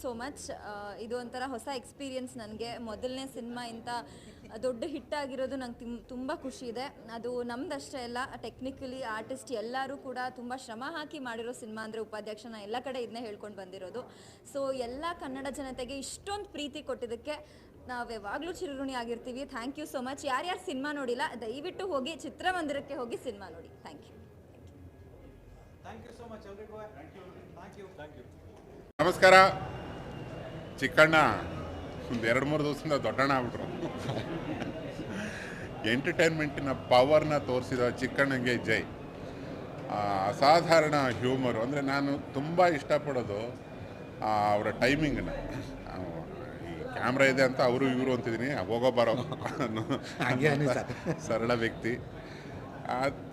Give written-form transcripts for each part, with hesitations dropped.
So much. ಇದು ಒಂಥರ ಹೊಸ ಎಕ್ಸ್ಪೀರಿಯನ್ಸ್ ನನಗೆ. ಮೊದಲನೇ ಸಿನಿಮಾ ಇಂಥ ದೊಡ್ಡ ಹಿಟ್ ಆಗಿರೋದು ನಂಗೆ ತುಂಬ ಖುಷಿ ಇದೆ. ಅದು ನಮ್ದಷ್ಟೇ ಅಲ್ಲ, ಟೆಕ್ನಿಕಲಿ ಆರ್ಟಿಸ್ಟ್ ಎಲ್ಲರೂ ಕೂಡ ತುಂಬ ಶ್ರಮ ಹಾಕಿ ಮಾಡಿರೋ ಸಿನಿಮಾ ಅಂದರೆ ಉಪಾಧ್ಯಕ್ಷನ ಎಲ್ಲ ಕಡೆ ಇದನ್ನೇ ಹೇಳ್ಕೊಂಡು ಬಂದಿರೋದು. ಸೊ ಎಲ್ಲ ಕನ್ನಡ ಜನತೆಗೆ ಇಷ್ಟೊಂದು ಪ್ರೀತಿ ಕೊಟ್ಟಿದ್ದಕ್ಕೆ ನಾವು ಯಾವಾಗಲೂ ಚಿರಋಣಿ ಆಗಿರ್ತೀವಿ. Thank you so much. ಯಾರ್ಯಾರು ಸಿನಿಮಾ ನೋಡಿಲ್ಲ ದಯವಿಟ್ಟು ಹೋಗಿ ಚಿತ್ರಮಂದಿರಕ್ಕೆ ಹೋಗಿ ಸಿನಿಮಾ ನೋಡಿ. Thank you. ನಮಸ್ಕಾರ. ಚಿಕ್ಕಣ್ಣ ಒಂದು 2-3 ದಿವಸದಿಂದ ದೊಡ್ಡಣ್ಣ ಆಗ್ಬಿಟ್ರು. ಎಂಟರ್ಟೈನ್ಮೆಂಟಿನ ಪವರ್ನ ತೋರಿಸಿದ ಚಿಕ್ಕಣ್ಣಂಗೆ ಜೈ. ಅಸಾಧಾರಣ ಹ್ಯೂಮರು. ಅಂದರೆ ನಾನು ತುಂಬ ಇಷ್ಟಪಡೋದು ಅವರ ಟೈಮಿಂಗನ್ನ. ಈ ಕ್ಯಾಮ್ರಾ ಇದೆ ಅಂತ ಅವರು ಇವರು ಅಂತಿದ್ದೀನಿ, ಹೋಗೋ ಬರೋ ಸರಳ ವ್ಯಕ್ತಿ.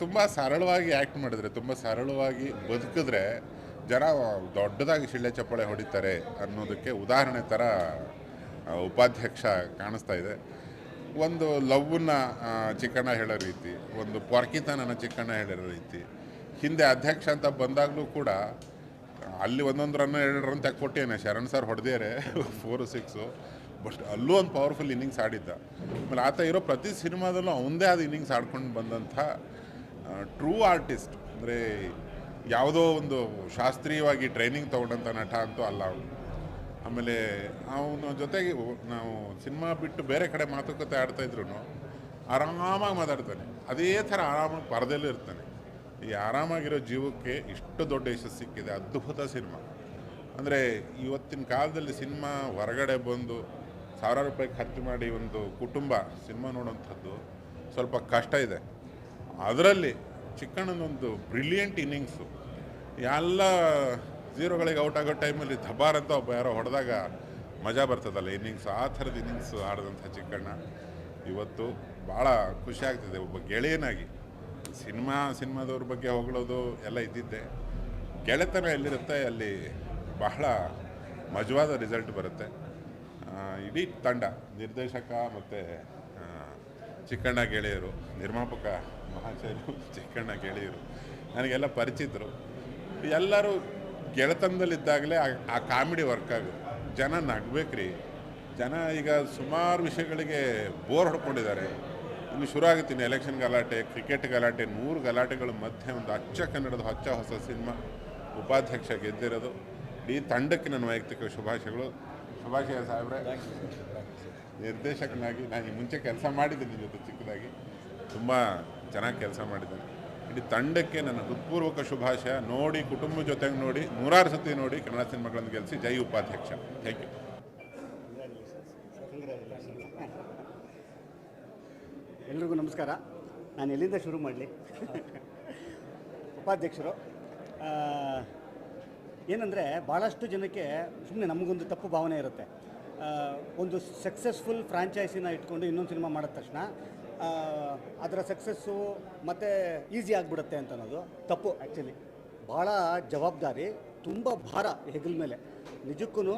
ತುಂಬ ಸರಳವಾಗಿ ಆ್ಯಕ್ಟ್ ಮಾಡಿದ್ರೆ, ತುಂಬ ಸರಳವಾಗಿ ಬದುಕಿದ್ರೆ ಜನ ದೊಡ್ಡದಾಗಿ ಶಿಳ್ಳೆ ಚಪ್ಪಾಳೆ ಹೊಡಿತಾರೆ ಅನ್ನೋದಕ್ಕೆ ಉದಾಹರಣೆ ಥರ ಉಪಾಧ್ಯಕ್ಷ ಕಾಣಿಸ್ತಾ ಇದೆ. ಒಂದು ಲವ್ವನ್ನು ಚಿಕ್ಕಣ್ಣ ಹೇಳೋ ರೀತಿ, ಒಂದು ಪೊರ್ಕಿತನನ ಚಿಕ್ಕಣ್ಣ ಹೇಳಿರೋ ರೀತಿ. ಹಿಂದೆ ಅಧ್ಯಕ್ಷ ಅಂತ ಬಂದಾಗಲೂ ಕೂಡ ಅಲ್ಲಿ 1 ರನ್ 2 ರನ್ ತೆಕ್ಕೊಟ್ಟೇನೆ, ಶರಣ್ ಸರ್ ಹೊಡೆದೇರೆ 4-6. ಬಟ್ ಅಲ್ಲೂ ಒಂದು ಪವರ್ಫುಲ್ ಇನ್ನಿಂಗ್ಸ್ ಆಡಿದ್ದ. ಆಮೇಲೆ ಆತ ಇರೋ ಪ್ರತಿ ಸಿನಿಮಾದಲ್ಲೂ ಅವನದೇ ಆದ ಇನ್ನಿಂಗ್ಸ್ ಆಡ್ಕೊಂಡು ಬಂದಂಥ ಟ್ರೂ ಆರ್ಟಿಸ್ಟ್. ಅಂದರೆ ಯಾವುದೋ ಒಂದು ಶಾಸ್ತ್ರೀಯವಾಗಿ ಟ್ರೈನಿಂಗ್ ತೊಗೊಂಡಂಥ ನಟ ಅಂತೂ ಅಲ್ಲ ಅವನು. ಆಮೇಲೆ ಅವನ ಜೊತೆಗೆ ನಾವು ಸಿನಿಮಾ ಬಿಟ್ಟು ಬೇರೆ ಕಡೆ ಮಾತುಕತೆ ಆಡ್ತಾಯಿದ್ರು ಆರಾಮಾಗಿ ಮಾತಾಡ್ತಾನೆ. ಅದೇ ಥರ ಆರಾಮಾಗಿ ಪರದೆಲ್ಲೂ ಇರ್ತಾನೆ. ಈ ಆರಾಮಾಗಿರೋ ಜೀವಕ್ಕೆ ಇಷ್ಟು ದೊಡ್ಡ ಯಶಸ್ಸು ಸಿಕ್ಕಿದೆ. ಅದ್ಭುತ ಸಿನಿಮಾ. ಅಂದರೆ ಇವತ್ತಿನ ಕಾಲದಲ್ಲಿ ಸಿನಿಮಾ ಹೊರಗಡೆ ಬಂದು ₹1000 ಖರ್ಚು ಮಾಡಿ ಒಂದು ಕುಟುಂಬ ಸಿನಿಮಾ ನೋಡೋಂಥದ್ದು ಸ್ವಲ್ಪ ಕಷ್ಟ ಇದೆ. ಅದರಲ್ಲಿ ಚಿಕ್ಕಣ್ಣನೊಂದು ಬ್ರಿಲಿಯಂಟ್ ಇನ್ನಿಂಗ್ಸು. ಎಲ್ಲ ಝೀರೋಗಳಿಗೆ ಔಟ್ ಆಗೋ ಟೈಮಲ್ಲಿ ಧಬಾರ್ ಅಂತ ಒಬ್ಬ ಯಾರೋ ಹೊಡೆದಾಗ ಮಜಾ ಬರ್ತದಲ್ಲ ಇನ್ನಿಂಗ್ಸ್, ಆ ಥರದ ಇನ್ನಿಂಗ್ಸ್ ಆಡಿದಂಥ ಚಿಕ್ಕಣ್ಣ ಇವತ್ತು ಭಾಳ ಖುಷಿ ಆಗ್ತಿದೆ. ಒಬ್ಬ ಗೆಳೆಯನಾಗಿ ಸಿನಿಮಾದವ್ರ ಬಗ್ಗೆ ಹೊಗಳೋದು ಎಲ್ಲ ಇದ್ದಿದ್ದೆ. ಗೆಳೆತನ ಎಲ್ಲಿರುತ್ತೆ ಅಲ್ಲಿ ಬಹಳ ಮಜವಾದ ರಿಸಲ್ಟ್ ಬರುತ್ತೆ. ಇಡೀ ತಂಡ, ನಿರ್ದೇಶಕ ಮತ್ತು ಚಿಕ್ಕಣ್ಣ ಗೆಳೆಯರು, ನಿರ್ಮಾಪಕ ಮಹಾಶಯರು, ಚಿಕ್ಕಣ್ಣ ಗೆಳೆಯರು ನನಗೆಲ್ಲ ಪರಿಚಿತರು. ಎಲ್ಲರೂ ಗೆಳೆತನದಲ್ಲಿದ್ದಾಗಲೇ ಆ ಕಾಮಿಡಿ ವರ್ಕ್ ಆಗುತ್ತೆ. ಜನ ನಗಬೇಕ್ರಿ. ಜನ ಈಗ ಸುಮಾರು ವಿಷಯಗಳಿಗೆ ಬೋರ್ ಹೊಡ್ಕೊಂಡಿದ್ದಾರೆ. ಇನ್ನು ಶುರು ಆಗುತ್ತೀನಿ ಎಲೆಕ್ಷನ್ ಗಲಾಟೆ, ಕ್ರಿಕೆಟ್ ಗಲಾಟೆ, 100 ಗಲಾಟೆಗಳ ಮಧ್ಯೆ ಒಂದು ಅಚ್ಚ ಕನ್ನಡದ ಹೊಸ ಸಿನಿಮಾ ಉಪಾಧ್ಯಕ್ಷ ಗೆದ್ದಿರೋದು. ಈ ತಂಡಕ್ಕೆ ನನ್ನ ವೈಯಕ್ತಿಕ ಶುಭಾಶಯಗಳು. ಶುಭಾಶಯ ಸಾಹೇಬ್ರೆ. ನಿರ್ದೇಶಕನಾಗಿ ನಾನು ಈ ಮುಂಚೆ ಕೆಲಸ ಮಾಡಿದ್ದೀನಿ ನಿಮ್ಮ ಜೊತೆ ಚಿಕ್ಕದಾಗಿ, ತುಂಬ ಚೆನ್ನಾಗಿ ಕೆಲಸ ಮಾಡಿದ್ದೇನೆ. ಇಡೀ ತಂಡಕ್ಕೆ ನನ್ನ ಹೃತ್ಪೂರ್ವಕ ಶುಭಾಶಯ. ನೋಡಿ, ಕುಟುಂಬದ ಜೊತೆಗೆ ನೋಡಿ, 100 ಸತಿ ನೋಡಿ ಕನ್ನಡ ಸಿನಿಮಾಗಳನ್ನು ಗೆಲ್ಲಿಸಿ. ಜೈ ಉಪಾಧ್ಯಕ್ಷ. Thank you. ಎಲ್ರಿಗೂ ನಮಸ್ಕಾರ. ನಾನು ಎಲ್ಲಿಂದ ಶುರು ಮಾಡಲಿ? ಉಪಾಧ್ಯಕ್ಷರು ಏನಂದರೆ, ಭಾಳಷ್ಟು ಜನಕ್ಕೆ ಸುಮ್ಮನೆ ನಮಗೊಂದು ತಪ್ಪು ಭಾವನೆ ಇರುತ್ತೆ. ಒಂದು ಸಕ್ಸಸ್ಫುಲ್ ಫ್ರಾಂಚೈಸಿನ ಇಟ್ಕೊಂಡು ಇನ್ನೊಂದು ಸಿನಿಮಾ ಮಾಡಿದ ತಕ್ಷಣ ಅದರ ಸಕ್ಸಸ್ಸು ಮತ್ತು ಈಸಿ ಆಗಿಬಿಡುತ್ತೆ ಅಂತ ಅನ್ನೋದು ತಪ್ಪು. ಆ್ಯಕ್ಚುಲಿ ಭಾಳ ಜವಾಬ್ದಾರಿ, ತುಂಬ ಭಾರ ಹೆಗಲ ಮೇಲೆ. ನಿಜಕ್ಕೂ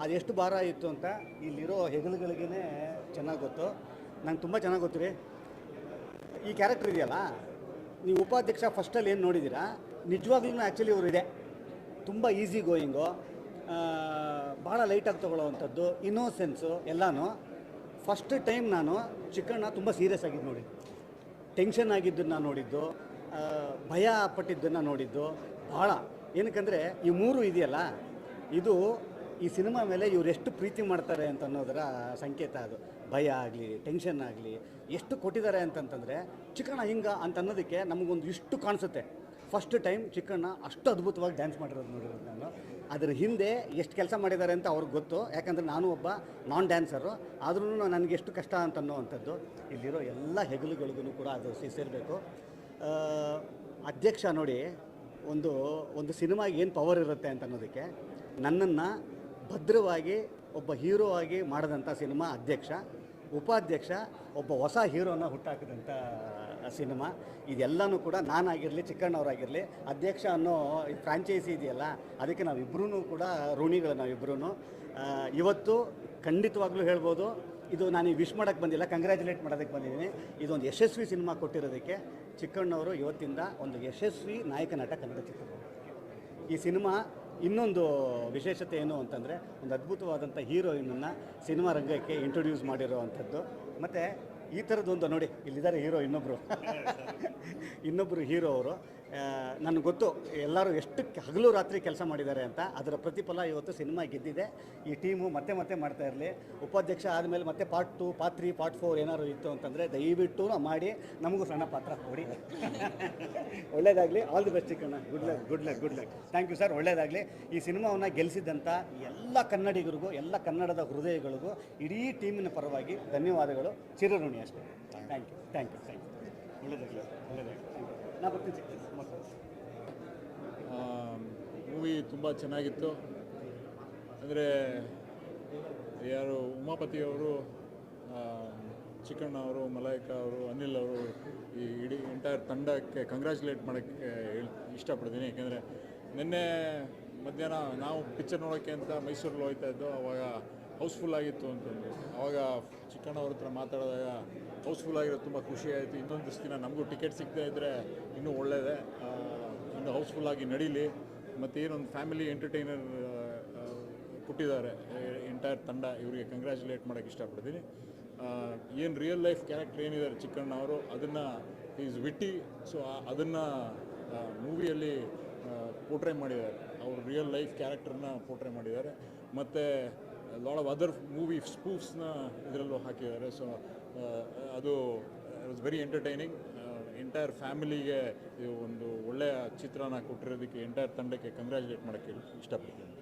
ಅದೆಷ್ಟು ಭಾರ ಇತ್ತು ಅಂತ ಇಲ್ಲಿರೋ ಹೆಗಲುಗಳಿಗೇ ಚೆನ್ನಾಗಿ ಗೊತ್ತು. ನಂಗೆ ತುಂಬ ಚೆನ್ನಾಗಿ ಗೊತ್ತು ರೀ. ಈ ಕ್ಯಾರೆಕ್ಟರ್ ಇದೆಯಲ್ಲ, ನೀವು ಉಪಾಧ್ಯಕ್ಷ ಫಸ್ಟಲ್ಲಿ ಏನು ನೋಡಿದ್ದೀರಾ, ನಿಜವಾಗ್ಲೂ ಆ್ಯಕ್ಚುಲಿ ಇವರು ಇದೆ. ತುಂಬ ಈಸಿ ಗೋಯಿಂಗು, ಭಾಳ ಲೈಟಾಗಿ ತೊಗೊಳ್ಳೋವಂಥದ್ದು, ಇನ್ನೋಸೆನ್ಸು ಎಲ್ಲನೂ. ಫಸ್ಟ್ ಟೈಮ್ ನಾನು ಚಿಕ್ಕಣ್ಣ ತುಂಬ ಸೀರಿಯಸ್ ಆಗಿದ್ದು ನೋಡಿದ್ದು, ಟೆನ್ಷನ್ ಆಗಿದ್ದನ್ನು ನೋಡಿದ್ದು, ಭಯ ಪಟ್ಟಿದ್ದನ್ನು ನೋಡಿದ್ದು ಭಾಳ. ಏನಕ್ಕಂದರೆ ಈ 3 ಇದೆಯಲ್ಲ, ಇದು ಈ ಸಿನಿಮಾ ಮೇಲೆ ಇವ್ರು ಎಷ್ಟು ಪ್ರೀತಿ ಮಾಡ್ತಾರೆ ಅಂತ ಅನ್ನೋದರ ಸಂಕೇತ. ಅದು ಭಯ ಆಗಲಿ, ಟೆನ್ಷನ್ ಆಗಲಿ ಎಷ್ಟು ಕೊಟ್ಟಿದ್ದಾರೆ ಅಂತಂತಂದರೆ ಚಿಕ್ಕಣ್ಣ ಹಿಂಗೆ ಅಂತ ಅನ್ನೋದಕ್ಕೆ ನಮಗೊಂದು ಇಷ್ಟು ಕಾಣಿಸುತ್ತೆ. ಫಸ್ಟ್ ಟೈಮ್ ಚಿಕ್ಕಣ್ಣ ಅಷ್ಟು ಅದ್ಭುತವಾಗಿ ಡ್ಯಾನ್ಸ್ ಮಾಡಿರೋದು ನೋಡಿರೋದು ನಾನು. ಅದರ ಹಿಂದೆ ಎಷ್ಟು ಕೆಲಸ ಮಾಡಿದ್ದಾರೆ ಅಂತ ಅವ್ರಿಗೆ ಗೊತ್ತು. ಯಾಕಂದರೆ ನಾನು ಒಬ್ಬ ನಾನ್ ಡ್ಯಾನ್ಸರು, ಆದ್ರೂ ನನಗೆ ಎಷ್ಟು ಕಷ್ಟ ಅಂತ ಅನ್ನೋವಂಥದ್ದು ಇಲ್ಲಿರೋ ಎಲ್ಲ ಹೆಗಲುಗಳಿಗೂ ಕೂಡ ಅದು ಸೇರಬೇಕು. ಅಧ್ಯಕ್ಷ ನೋಡಿ, ಒಂದು ಸಿನಿಮಾಗೆ ಏನು ಪವರ್ ಇರುತ್ತೆ ಅಂತ ಅನ್ನೋದಕ್ಕೆ, ನನ್ನನ್ನು ಭದ್ರವಾಗಿ ಒಬ್ಬ ಹೀರೋ ಆಗಿ ಮಾಡಿದಂಥ ಸಿನಿಮಾ ಅಧ್ಯಕ್ಷ. ಉಪಾಧ್ಯಕ್ಷ ಒಬ್ಬ ಹೊಸ ಹೀರೋನ ಹುಟ್ಟಾಕಿದಂಥ ಸಿನಿಮಾ. ಇದೆಲ್ಲನೂ ಕೂಡ ನಾನಾಗಿರಲಿ, ಚಿಕ್ಕಣ್ಣವರಾಗಿರಲಿ, ಅಧ್ಯಕ್ಷ ಅನ್ನೋ ಈ ಫ್ರಾಂಚೈಸಿ ಇದೆಯಲ್ಲ, ಅದಕ್ಕೆ ನಾವಿಬ್ಬರೂ ಕೂಡ ಋಣಿಗಳು. ನಾವಿಬ್ಬರೂ ಇವತ್ತು ಖಂಡಿತವಾಗ್ಲೂ ಹೇಳ್ಬೋದು, ಇದು ನಾನು ವಿಶ್ ಮಾಡೋಕ್ಕೆ ಬಂದಿಲ್ಲ, ಕಂಗ್ರ್ಯಾಚುಲೇಟ್ ಮಾಡೋದಕ್ಕೆ ಬಂದಿದ್ದೀನಿ. ಇದೊಂದು ಯಶಸ್ವಿ ಸಿನಿಮಾ ಕೊಟ್ಟಿರೋದಕ್ಕೆ ಚಿಕ್ಕಣ್ಣವರು ಇವತ್ತಿಂದ ಒಂದು ಯಶಸ್ವಿ ನಾಯಕ ನಟ ಕನ್ನಡ ಚಿತ್ರರಂಗ. ಈ ಸಿನಿಮಾ ಇನ್ನೊಂದು ವಿಶೇಷತೆ ಏನು ಅಂತಂದರೆ ಒಂದು ಅದ್ಭುತವಾದಂಥ ಹೀರೋಯಿನನ್ನು ಸಿನಿಮಾ ರಂಗಕ್ಕೆ ಇಂಟ್ರೊಡ್ಯೂಸ್ ಮಾಡಿರೋವಂಥದ್ದು. ಮತ್ತು ಈ ಥರದ್ದೊಂದು ನೋಡಿ ಇಲ್ಲಿದ್ದಾರೆ ಹೀರೋ ಇನ್ನೊಬ್ಬರು ಹೀರೋ ಅವರು. ನನಗೆ ಗೊತ್ತು ಎಲ್ಲರೂ ಎಷ್ಟು ಹಗಲು ರಾತ್ರಿ ಕೆಲಸ ಮಾಡಿದ್ದಾರೆ ಅಂತ. ಅದರ ಪ್ರತಿಫಲ ಇವತ್ತು ಸಿನಿಮಾ ಗೆದ್ದಿದೆ. ಈ ಟೀಮು ಮತ್ತೆ ಮತ್ತೆ ಮಾಡ್ತಾ ಇರಲಿ. ಉಪಾಧ್ಯಕ್ಷ ಆದಮೇಲೆ ಮತ್ತೆ ಪಾರ್ಟ್ 2, ಪಾರ್ಟ್ 3, ಪಾರ್ಟ್ 4 ಏನಾದ್ರು ಇತ್ತು ಅಂತಂದರೆ ದಯವಿಟ್ಟು ಮಾಡಿ ನಮಗೂ ಸಣ್ಣ ಪಾತ್ರ ಕೊಡಿ. ಒಳ್ಳೇದಾಗಲಿ. All the best Chikkanna. Good luck. Thank you sir. ಒಳ್ಳೇದಾಗಲಿ. ಈ ಸಿನಿಮಾವನ್ನು ಗೆಲ್ಲಿಸಿದ್ದಂಥ ಎಲ್ಲ ಕನ್ನಡಿಗರಿಗೂ, ಎಲ್ಲ ಕನ್ನಡದ ಹೃದಯಗಳಿಗೂ, ಇಡೀ ಟೀಮಿನ ಪರವಾಗಿ ಧನ್ಯವಾದಗಳು. ಚಿರಋಣಿ ಅಷ್ಟೇ. Thank you. ಒಳ್ಳೇದಾಗಲಿ. ನಾ ಬರ್ತೀನಿ. ಮೂವಿ ತುಂಬ ಚೆನ್ನಾಗಿತ್ತು. ಅಂದರೆ ಯಾರು ಉಮಾಪತಿಯವರು, ಚಿಕ್ಕಣ್ಣ ಅವರು, ಮಲಾಯಿಕಾ ಅವರು, ಅನಿಲ್ ಅವರು, ಈ ಇಡೀ ಎಂಟೈರ್ ತಂಡಕ್ಕೆ ಕಂಗ್ರ್ಯಾಚುಲೇಟ್ ಮಾಡೋಕ್ಕೆ ಇಷ್ಟಪಡ್ತೀನಿ. ಯಾಕೆಂದರೆ ನಿನ್ನೆ ಮಧ್ಯಾಹ್ನ ನಾವು ಪಿಕ್ಚರ್ ನೋಡೋಕ್ಕೆ ಅಂತ ಮೈಸೂರಲ್ಲಿ ಹೋಗ್ತಾ ಇದ್ದೋ, ಅವಾಗ ಹೌಸ್ಫುಲ್ ಆಗಿತ್ತು ಅಂತಂದು. ಆವಾಗ ಚಿಕ್ಕಣ್ಣ ಅವ್ರ ಹತ್ರ ಮಾತಾಡಿದಾಗ ಹೌಸ್ಫುಲ್ ಆಗಿರೋದು ತುಂಬ ಖುಷಿ ಆಯಿತು. ಇನ್ನೊಂದು ದಿನ ನಮಗೂ ಟಿಕೆಟ್ ಸಿಗದೇ ಇದ್ದರೆ ಇನ್ನೂ ಒಳ್ಳೆಯದೇ. ಇನ್ನು ಹೌಸ್ಫುಲ್ ಆಗಿ ನಡೀಲಿ. ಮತ್ತು ಏನೊಂದು ಫ್ಯಾಮಿಲಿ ಎಂಟರ್ಟೈನರ್ ಕೊಟ್ಟಿದ್ದಾರೆ ಎಂಟೈರ್ ತಂಡ, ಇವರಿಗೆ ಕಂಗ್ರ್ಯಾಚುಲೇಟ್ ಮಾಡೋಕ್ಕೆ ಇಷ್ಟಪಡ್ತೀನಿ. ಏನು ರಿಯಲ್ ಲೈಫ್ ಕ್ಯಾರೆಕ್ಟರ್ ಏನಿದ್ದಾರೆ ಚಿಕ್ಕಣ್ಣ ಅವರು, ಅದನ್ನು ಈಸ್ ವಿಟ್ಟಿ. ಸೊ ಅದನ್ನು ಮೂವಿಯಲ್ಲಿ ಪೋರ್ಟ್ರೇ ಮಾಡಿದ್ದಾರೆ. ಅವರು ರಿಯಲ್ ಲೈಫ್ ಕ್ಯಾರೆಕ್ಟರ್ನ ಪೋರ್ಟ್ರೇ ಮಾಡಿದ್ದಾರೆ. ಮತ್ತು ಲಾಟ್ ಆಫ್ ಅದರ್ ಮೂವಿ ಸ್ಪೂಫ್ಸ್ನ ಇದರಲ್ಲೂ ಹಾಕಿದ್ದಾರೆ. ಸೊ ಅದು ವಾಸ್ ವೆರಿ ಎಂಟರ್ಟೈನಿಂಗ್. ಎಂಟೈರ್ ಫ್ಯಾಮಿಲಿಗೆ ಒಂದು ಒಳ್ಳೆಯ ಚಿತ್ರನ ಕೊಟ್ಟಿರೋದಕ್ಕೆ ಎಂಟೈರ್ ತಂಡಕ್ಕೆ ಕಂಗ್ರ್ಯಾಚುಲೇಟ್ ಮಾಡೋಕ್ಕೆ ಇಷ್ಟಪಡ್ತೀನಿ.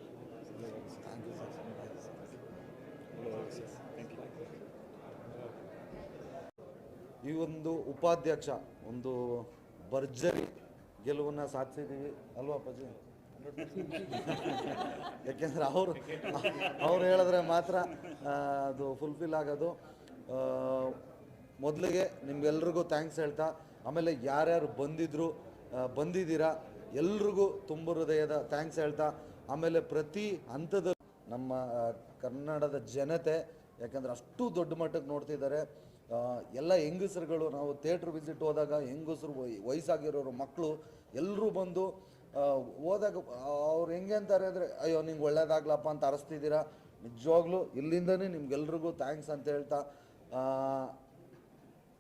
ಈ ಒಂದು ಉಪಾಧ್ಯಕ್ಷ ಒಂದು ಭರ್ಜರಿ ಗೆಲುವನ್ನು ಸಾಧಿಸಿದ್ದೀವಿ ಅಲ್ವಾ ಅಪ್ಪಾಜಿ? ಯಾಕೆಂದರೆ ಅವ್ರು ಹೇಳಿದ್ರೆ ಮಾತ್ರ ಅದು ಫುಲ್ಫಿಲ್ ಆಗೋದು. ಮೊದಲಿಗೆ ನಿಮ್ಗೆಲ್ರಿಗೂ ಥ್ಯಾಂಕ್ಸ್ ಹೇಳ್ತಾ, ಆಮೇಲೆ ಯಾರ್ಯಾರು ಬಂದಿದ್ದೀರಾ ಎಲ್ರಿಗೂ ತುಂಬ ಹೃದಯದ ಥ್ಯಾಂಕ್ಸ್ ಹೇಳ್ತಾ, ಆಮೇಲೆ ಪ್ರತಿ ಹಂತದ ನಮ್ಮ ಕನ್ನಡದ ಜನತೆ, ಯಾಕಂದರೆ ಅಷ್ಟು ದೊಡ್ಡ ಮಟ್ಟಕ್ಕೆ ನೋಡ್ತಿದ್ದಾರೆ. ಎಲ್ಲ ಹೆಂಗಸರುಗಳು, ನಾವು ಥಿಯೇಟ್ರ್ ವಿಸಿಟ್ ಹೋದಾಗ ಹೆಂಗಸರು, ವಯಸ್ಸಾಗಿರೋರು, ಮಕ್ಕಳು ಎಲ್ಲರೂ ಬಂದು ಹೋದಾಗ ಅವ್ರು ಹೆಂಗೆ ಅಂತಾರೆ ಅಂದರೆ, ಅಯ್ಯೋ ನಿಂಗೆ ಒಳ್ಳೇದಾಗ್ಲಪ್ಪ ಅಂತ ಅರಸ್ತಿದ್ದೀರಾ. ನಿಜವಾಗ್ಲೂ ಇಲ್ಲಿಂದನೇ ನಿಮ್ಗೆಲ್ರಿಗೂ ಥ್ಯಾಂಕ್ಸ್ ಅಂತ ಹೇಳ್ತಾ,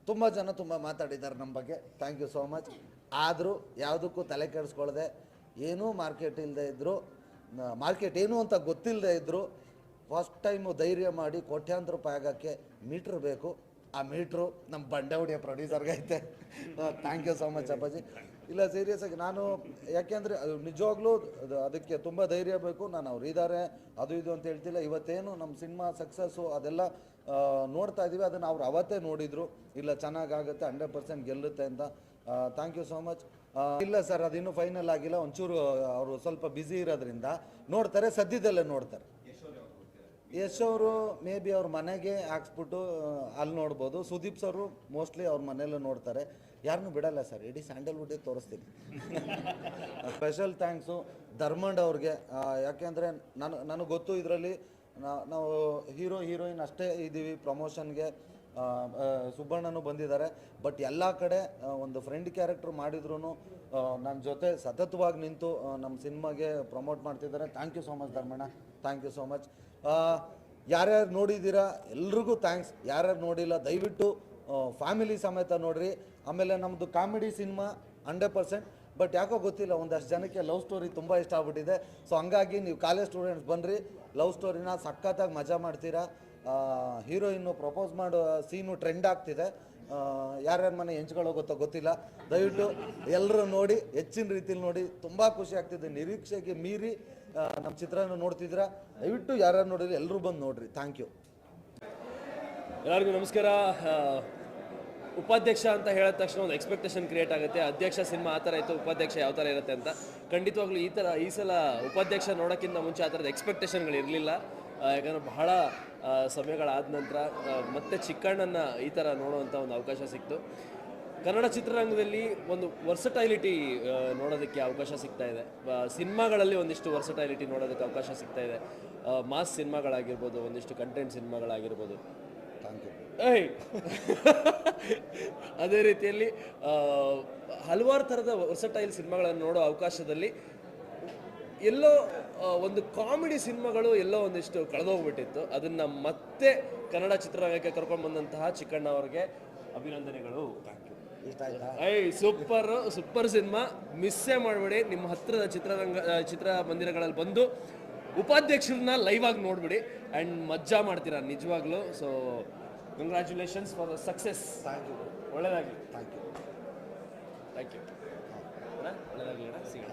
ತುಂಬ ಜನ ತುಂಬ ಮಾತಾಡಿದ್ದಾರೆ ನಮ್ಮ ಬಗ್ಗೆ. Thank you so much. ಆದರೂ ಯಾವುದಕ್ಕೂ ತಲೆ ಕೆಡಿಸ್ಕೊಳ್ಳದೆ, ಏನೂ ಮಾರ್ಕೆಟ್ ಇಲ್ಲದೆ ಇದ್ದರು, ಮಾರ್ಕೆಟ್ ಏನು ಅಂತ ಗೊತ್ತಿಲ್ಲದೆ ಇದ್ದರು, ಫಸ್ಟ್ ಟೈಮು ಧೈರ್ಯ ಮಾಡಿ ಕೋಟ್ಯಾಂತರ ರೂಪಾಯಿ ಆಗೋಕ್ಕೆ ಮೀಟ್ರ್ ಬೇಕು. ಆ ಮೀಟ್ರು ನಮ್ಮ ಬಂಡೆ ಹೊಡಿಯೋ ಪ್ರೊಡ್ಯೂಸರ್ಗೆ ಐತೆ. ಥ್ಯಾಂಕ್ ಯು ಸೋ ಮಚ್ ಅಪ್ಪಾಜಿ. ಇಲ್ಲ ಸೀರಿಯಸ್ ಆಗಿ ನಾನು, ಯಾಕೆಂದರೆ ನಿಜವಾಗ್ಲೂ ಅದಕ್ಕೆ ತುಂಬ ಧೈರ್ಯ ಬೇಕು. ನಾನು ಅವ್ರು ಇದ್ದಾರೆ ಅದು ಇದು ಅಂತ ಹೇಳ್ತಿಲ್ಲ. ಇವತ್ತೇನು ನಮ್ಮ ಸಿನಿಮಾ ಸಕ್ಸಸ್ಸು ಅದೆಲ್ಲ ನೋಡ್ತಾ ಇದ್ದೀವಿ, ಅದನ್ನು ಅವ್ರು ಅವತ್ತೇ ನೋಡಿದರು. ಇಲ್ಲ ಚೆನ್ನಾಗಾಗುತ್ತೆ, 100% ಗೆಲ್ಲುತ್ತೆ ಅಂತ. Thank you so much. ಇಲ್ಲ ಸರ್, ಅದಿನ್ನೂ ಫೈನಲ್ ಆಗಿಲ್ಲ, ಒಂಚೂರು ಅವರು ಸ್ವಲ್ಪ ಬ್ಯುಸಿ ಇರೋದ್ರಿಂದ ನೋಡ್ತಾರೆ, ಸದ್ಯದಲ್ಲೇ ನೋಡ್ತಾರೆ. ಯಶ್ ಅವರು ಮೇ ಬಿ ಅವ್ರ ಮನೆಗೆ ಹಾಕ್ಸ್ಬಿಟ್ಟು ಅಲ್ಲಿ ನೋಡ್ಬೋದು. ಸುದೀಪ್ ಸರು ಮೋಸ್ಟ್ಲಿ ಅವ್ರ ಮನೆಯಲ್ಲೂ ನೋಡ್ತಾರೆ. ಯಾರನ್ನೂ ಬಿಡಲ್ಲ ಸರ್, ಇಡೀ ಸ್ಯಾಂಡಲ್ವುಡ್ಡಿಗೆ ತೋರಿಸ್ತೀನಿ. ಸ್ಪೆಷಲ್ ಥ್ಯಾಂಕ್ಸು ಧರ್ಮಂಡ್ ಅವ್ರಿಗೆ. ಯಾಕೆಂದರೆ ನನಗೆ ಗೊತ್ತು ಇದರಲ್ಲಿ ನಾವು ಹೀರೋಯಿನ್ ಅಷ್ಟೇ ಇದ್ದೀವಿ ಪ್ರಮೋಷನ್ಗೆ. ಸುಬ್ಬಣ್ಣನೂ ಬಂದಿದ್ದಾರೆ. ಬಟ್ ಎಲ್ಲ ಕಡೆ ಒಂದು ಫ್ರೆಂಡ್ ಕ್ಯಾರೆಕ್ಟ್ರ್ ಮಾಡಿದ್ರು ನನ್ನ ಜೊತೆ ಸತತವಾಗಿ ನಿಂತು ನಮ್ಮ ಸಿನಿಮಾಗೆ ಪ್ರಮೋಟ್ ಮಾಡ್ತಿದ್ದಾರೆ. Thank you so much Dharmanna. Thank you so much. ಯಾರ್ಯಾರು ನೋಡಿದ್ದೀರಾ ಎಲ್ರಿಗೂ ಥ್ಯಾಂಕ್ಸ್. ಯಾರ್ಯಾರು ನೋಡಿಲ್ಲ ದಯವಿಟ್ಟು ಫ್ಯಾಮಿಲಿ ಸಮೇತ ನೋಡ್ರಿ. ಆಮೇಲೆ ನಮ್ಮದು ಕಾಮಿಡಿ ಸಿನಿಮಾ 100%. ಬಟ್ ಯಾಕೋ ಗೊತ್ತಿಲ್ಲ, ಒಂದಷ್ಟು ಜನಕ್ಕೆ ಲವ್ ಸ್ಟೋರಿ ತುಂಬ ಇಷ್ಟ ಆಗ್ಬಿಟ್ಟಿದೆ. ಸೊ ಹಂಗಾಗಿ ನೀವು ಕಾಲೇಜ್ ಸ್ಟೂಡೆಂಟ್ಸ್ ಬನ್ನಿರಿ, ಲವ್ ಸ್ಟೋರಿನ ಸಖತ್ತಾಗಿ ಮಜಾ ಮಾಡ್ತೀರಾ. ಹೀರೋಯಿನ್ನು ಪ್ರಪೋಸ್ ಮಾಡೋ ಸೀನು ಟ್ರೆಂಡ್ ಆಗ್ತಿದೆ. ಯಾರ್ಯಾರ ಮನೆ ಹೆಂಚ್ಕೊಳ್ಳೋಗುತ್ತೋ ಗೊತ್ತಿಲ್ಲ. ದಯವಿಟ್ಟು ಎಲ್ಲರೂ ನೋಡಿ, ಹೆಚ್ಚಿನ ರೀತಿಲಿ ನೋಡಿ. ತುಂಬ ಖುಷಿ ಆಗ್ತಿದೆ. ನಿರೀಕ್ಷೆಗೆ ಮೀರಿ ನಮ್ಮ ಚಿತ್ರನ ನೋಡ್ತಿದ್ದೀರಾ. ದಯವಿಟ್ಟು ಯಾರ್ಯಾರು ನೋಡಿದ್ರೆ ಎಲ್ಲರೂ ಬಂದು ನೋಡ್ರಿ. Thank you. ಎಲ್ಲರಿಗೂ ನಮಸ್ಕಾರ. ಉಪಾಧ್ಯಕ್ಷ ಅಂತ ಹೇಳಿದ ತಕ್ಷಣ ಒಂದು ಎಕ್ಸ್ಪೆಕ್ಟೇಷನ್ ಕ್ರಿಯೇಟ್ ಆಗುತ್ತೆ. ಅಧ್ಯಕ್ಷ ಸಿನಿಮಾ ಆ ಥರ ಇತ್ತು, ಉಪಾಧ್ಯಕ್ಷ ಯಾವ ಥರ ಇರುತ್ತೆ ಅಂತ. ಖಂಡಿತವಾಗ್ಲೂ ಈ ಸಲ ಉಪಾಧ್ಯಕ್ಷ ನೋಡೋಕ್ಕಿಂತ ಮುಂಚೆ ಆ ಥರದ ಎಕ್ಸ್ಪೆಕ್ಟೇಷನ್ಗಳು ಇರಲಿಲ್ಲ. ಯಾಕಂದರೆ ಬಹಳ ಸಮಯಗಳಾದ ನಂತರ ಮತ್ತೆ ಚಿಕ್ಕಣ್ಣನ ಈ ಥರ ನೋಡುವಂಥ ಒಂದು ಅವಕಾಶ ಸಿಕ್ತು. ಕನ್ನಡ ಚಿತ್ರರಂಗದಲ್ಲಿ ಒಂದು ವರ್ಸಟೈಲಿಟಿ ನೋಡೋದಕ್ಕೆ ಅವಕಾಶ ಸಿಗ್ತಾ ಇದೆ. ಸಿನಿಮಾಗಳಲ್ಲಿ ಒಂದಿಷ್ಟು ವರ್ಸಟೈಲಿಟಿ ನೋಡೋದಕ್ಕೆ ಅವಕಾಶ ಸಿಗ್ತಾ ಇದೆ. ಮಾಸ್ ಸಿನಿಮಾಗಳಾಗಿರ್ಬೋದು, ಒಂದಿಷ್ಟು ಕಂಟೆಂಟ್ ಸಿನಿಮಾಗಳಾಗಿರ್ಬೋದು. Thank you. ಅದೇ ರೀತಿಯಲ್ಲಿ ಹಲವಾರು ಥರದ ವರ್ಸಟೈಲ್ ಸಿನಿಮಾಗಳನ್ನು ನೋಡೋ ಅವಕಾಶದಲ್ಲಿ ಎಲ್ಲೋ ಒಂದು ಕಾಮಿಡಿ ಸಿನಿಮಾಗಳು ಎಲ್ಲೋ ಒಂದಿಷ್ಟು ಕಳೆದೋಗ್ಬಿಟ್ಟಿತ್ತು. ಅದನ್ನು ಮತ್ತೆ ಕನ್ನಡ ಚಿತ್ರರಂಗಕ್ಕೆ ಕರ್ಕೊಂಡು ಬಂದಂತಹ ಚಿಕ್ಕಣ್ಣ ಅವ್ರಿಗೆ ಅಭಿನಂದನೆಗಳು. ಇಷ್ಟ ಆಯ್ತಾ? Super cinema. ಮಿಸ್ಸೇ ಮಾಡಬೇಡಿ. ನಿಮ್ಮ ಹತ್ತಿರದ ಚಿತ್ರಮಂದಿರಗಳಲ್ಲಿ ಬಂದು ಉಪಾಧ್ಯಕ್ಷರನ್ನ ಲೈವ್ ಆಗಿ ನೋಡ್ಬಿಡಿ ಆ್ಯಂಡ್ ಮಜ್ಜಾ ಮಾಡ್ತೀರಾ ನಿಜವಾಗ್ಲೂ. So congratulations for the success. Thank you. ಒಳ್ಳೆಯದಾಗಲಿ. Thank you. ಥ್ಯಾಂಕ್ ಯು ಅಣ್ಣ. ಒಳ್ಳೆಯದಾಗಲಿ ಅಣ್ಣ. ಸಿಗೋಣ.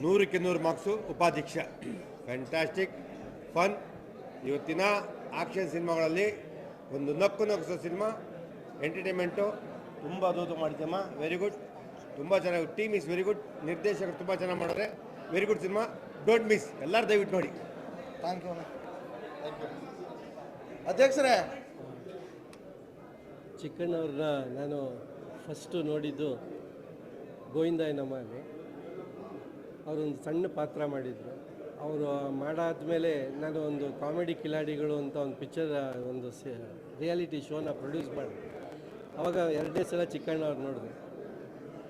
ನೂರಕ್ಕೆ 100 ಮಾರ್ಕ್ಸು ಉಪಾಧ್ಯಕ್ಷ. Fantastic fun. ಇವತ್ತಿನ ಆಕ್ಷನ್ ಸಿನಿಮಾಗಳಲ್ಲಿ ಒಂದು ನಕ್ಕಿಸೋ ಸಿನಿಮಾ. ಎಂಟರ್ಟೈನ್ಮೆಂಟು ತುಂಬ ಅದ್ಭುತ ಮಾಡಿದ್ದಮ್ಮ. Very good. ತುಂಬ ಚೆನ್ನಾಗಿ. Team is very good. ನಿರ್ದೇಶಕರು ತುಂಬ ಚೆನ್ನಾಗಿ ಮಾಡಿದ್ರೆ very good cinema. Don't miss. ಎಲ್ಲರೂ ದಯವಿಟ್ಟು ನೋಡಿ. ಥ್ಯಾಂಕ್ ಯು ಅಣ್ಣ. ಥ್ಯಾಂಕ್ ಯು ಅಧ್ಯಕ್ಷರೇ. ಚಿಕ್ಕಣ್ಣವ್ರನ್ನ ನಾನು ಫಸ್ಟು ನೋಡಿದ್ದು ಗೋವಿಂದಾಯನಮ್ಮಲ್ಲಿ. ಅವರೊಂದು ಸಣ್ಣ ಪಾತ್ರ ಮಾಡಿದರು. ಅವರು ಮಾಡಾದ್ಮೇಲೆ ನಾನು ಒಂದು ಕಾಮಿಡಿ ಕಿಲಾಡಿಗಳು ಅಂತ ಒಂದು ಪಿಕ್ಚರ್, ಒಂದು ರಿಯಾಲಿಟಿ ಶೋನ ಪ್ರೊಡ್ಯೂಸ್ ಮಾಡಿದೆ. ಆವಾಗ 2ನೇ ಸಲ ಚಿಕ್ಕಣ್ಣವ್ರು ನೋಡಿದೆ.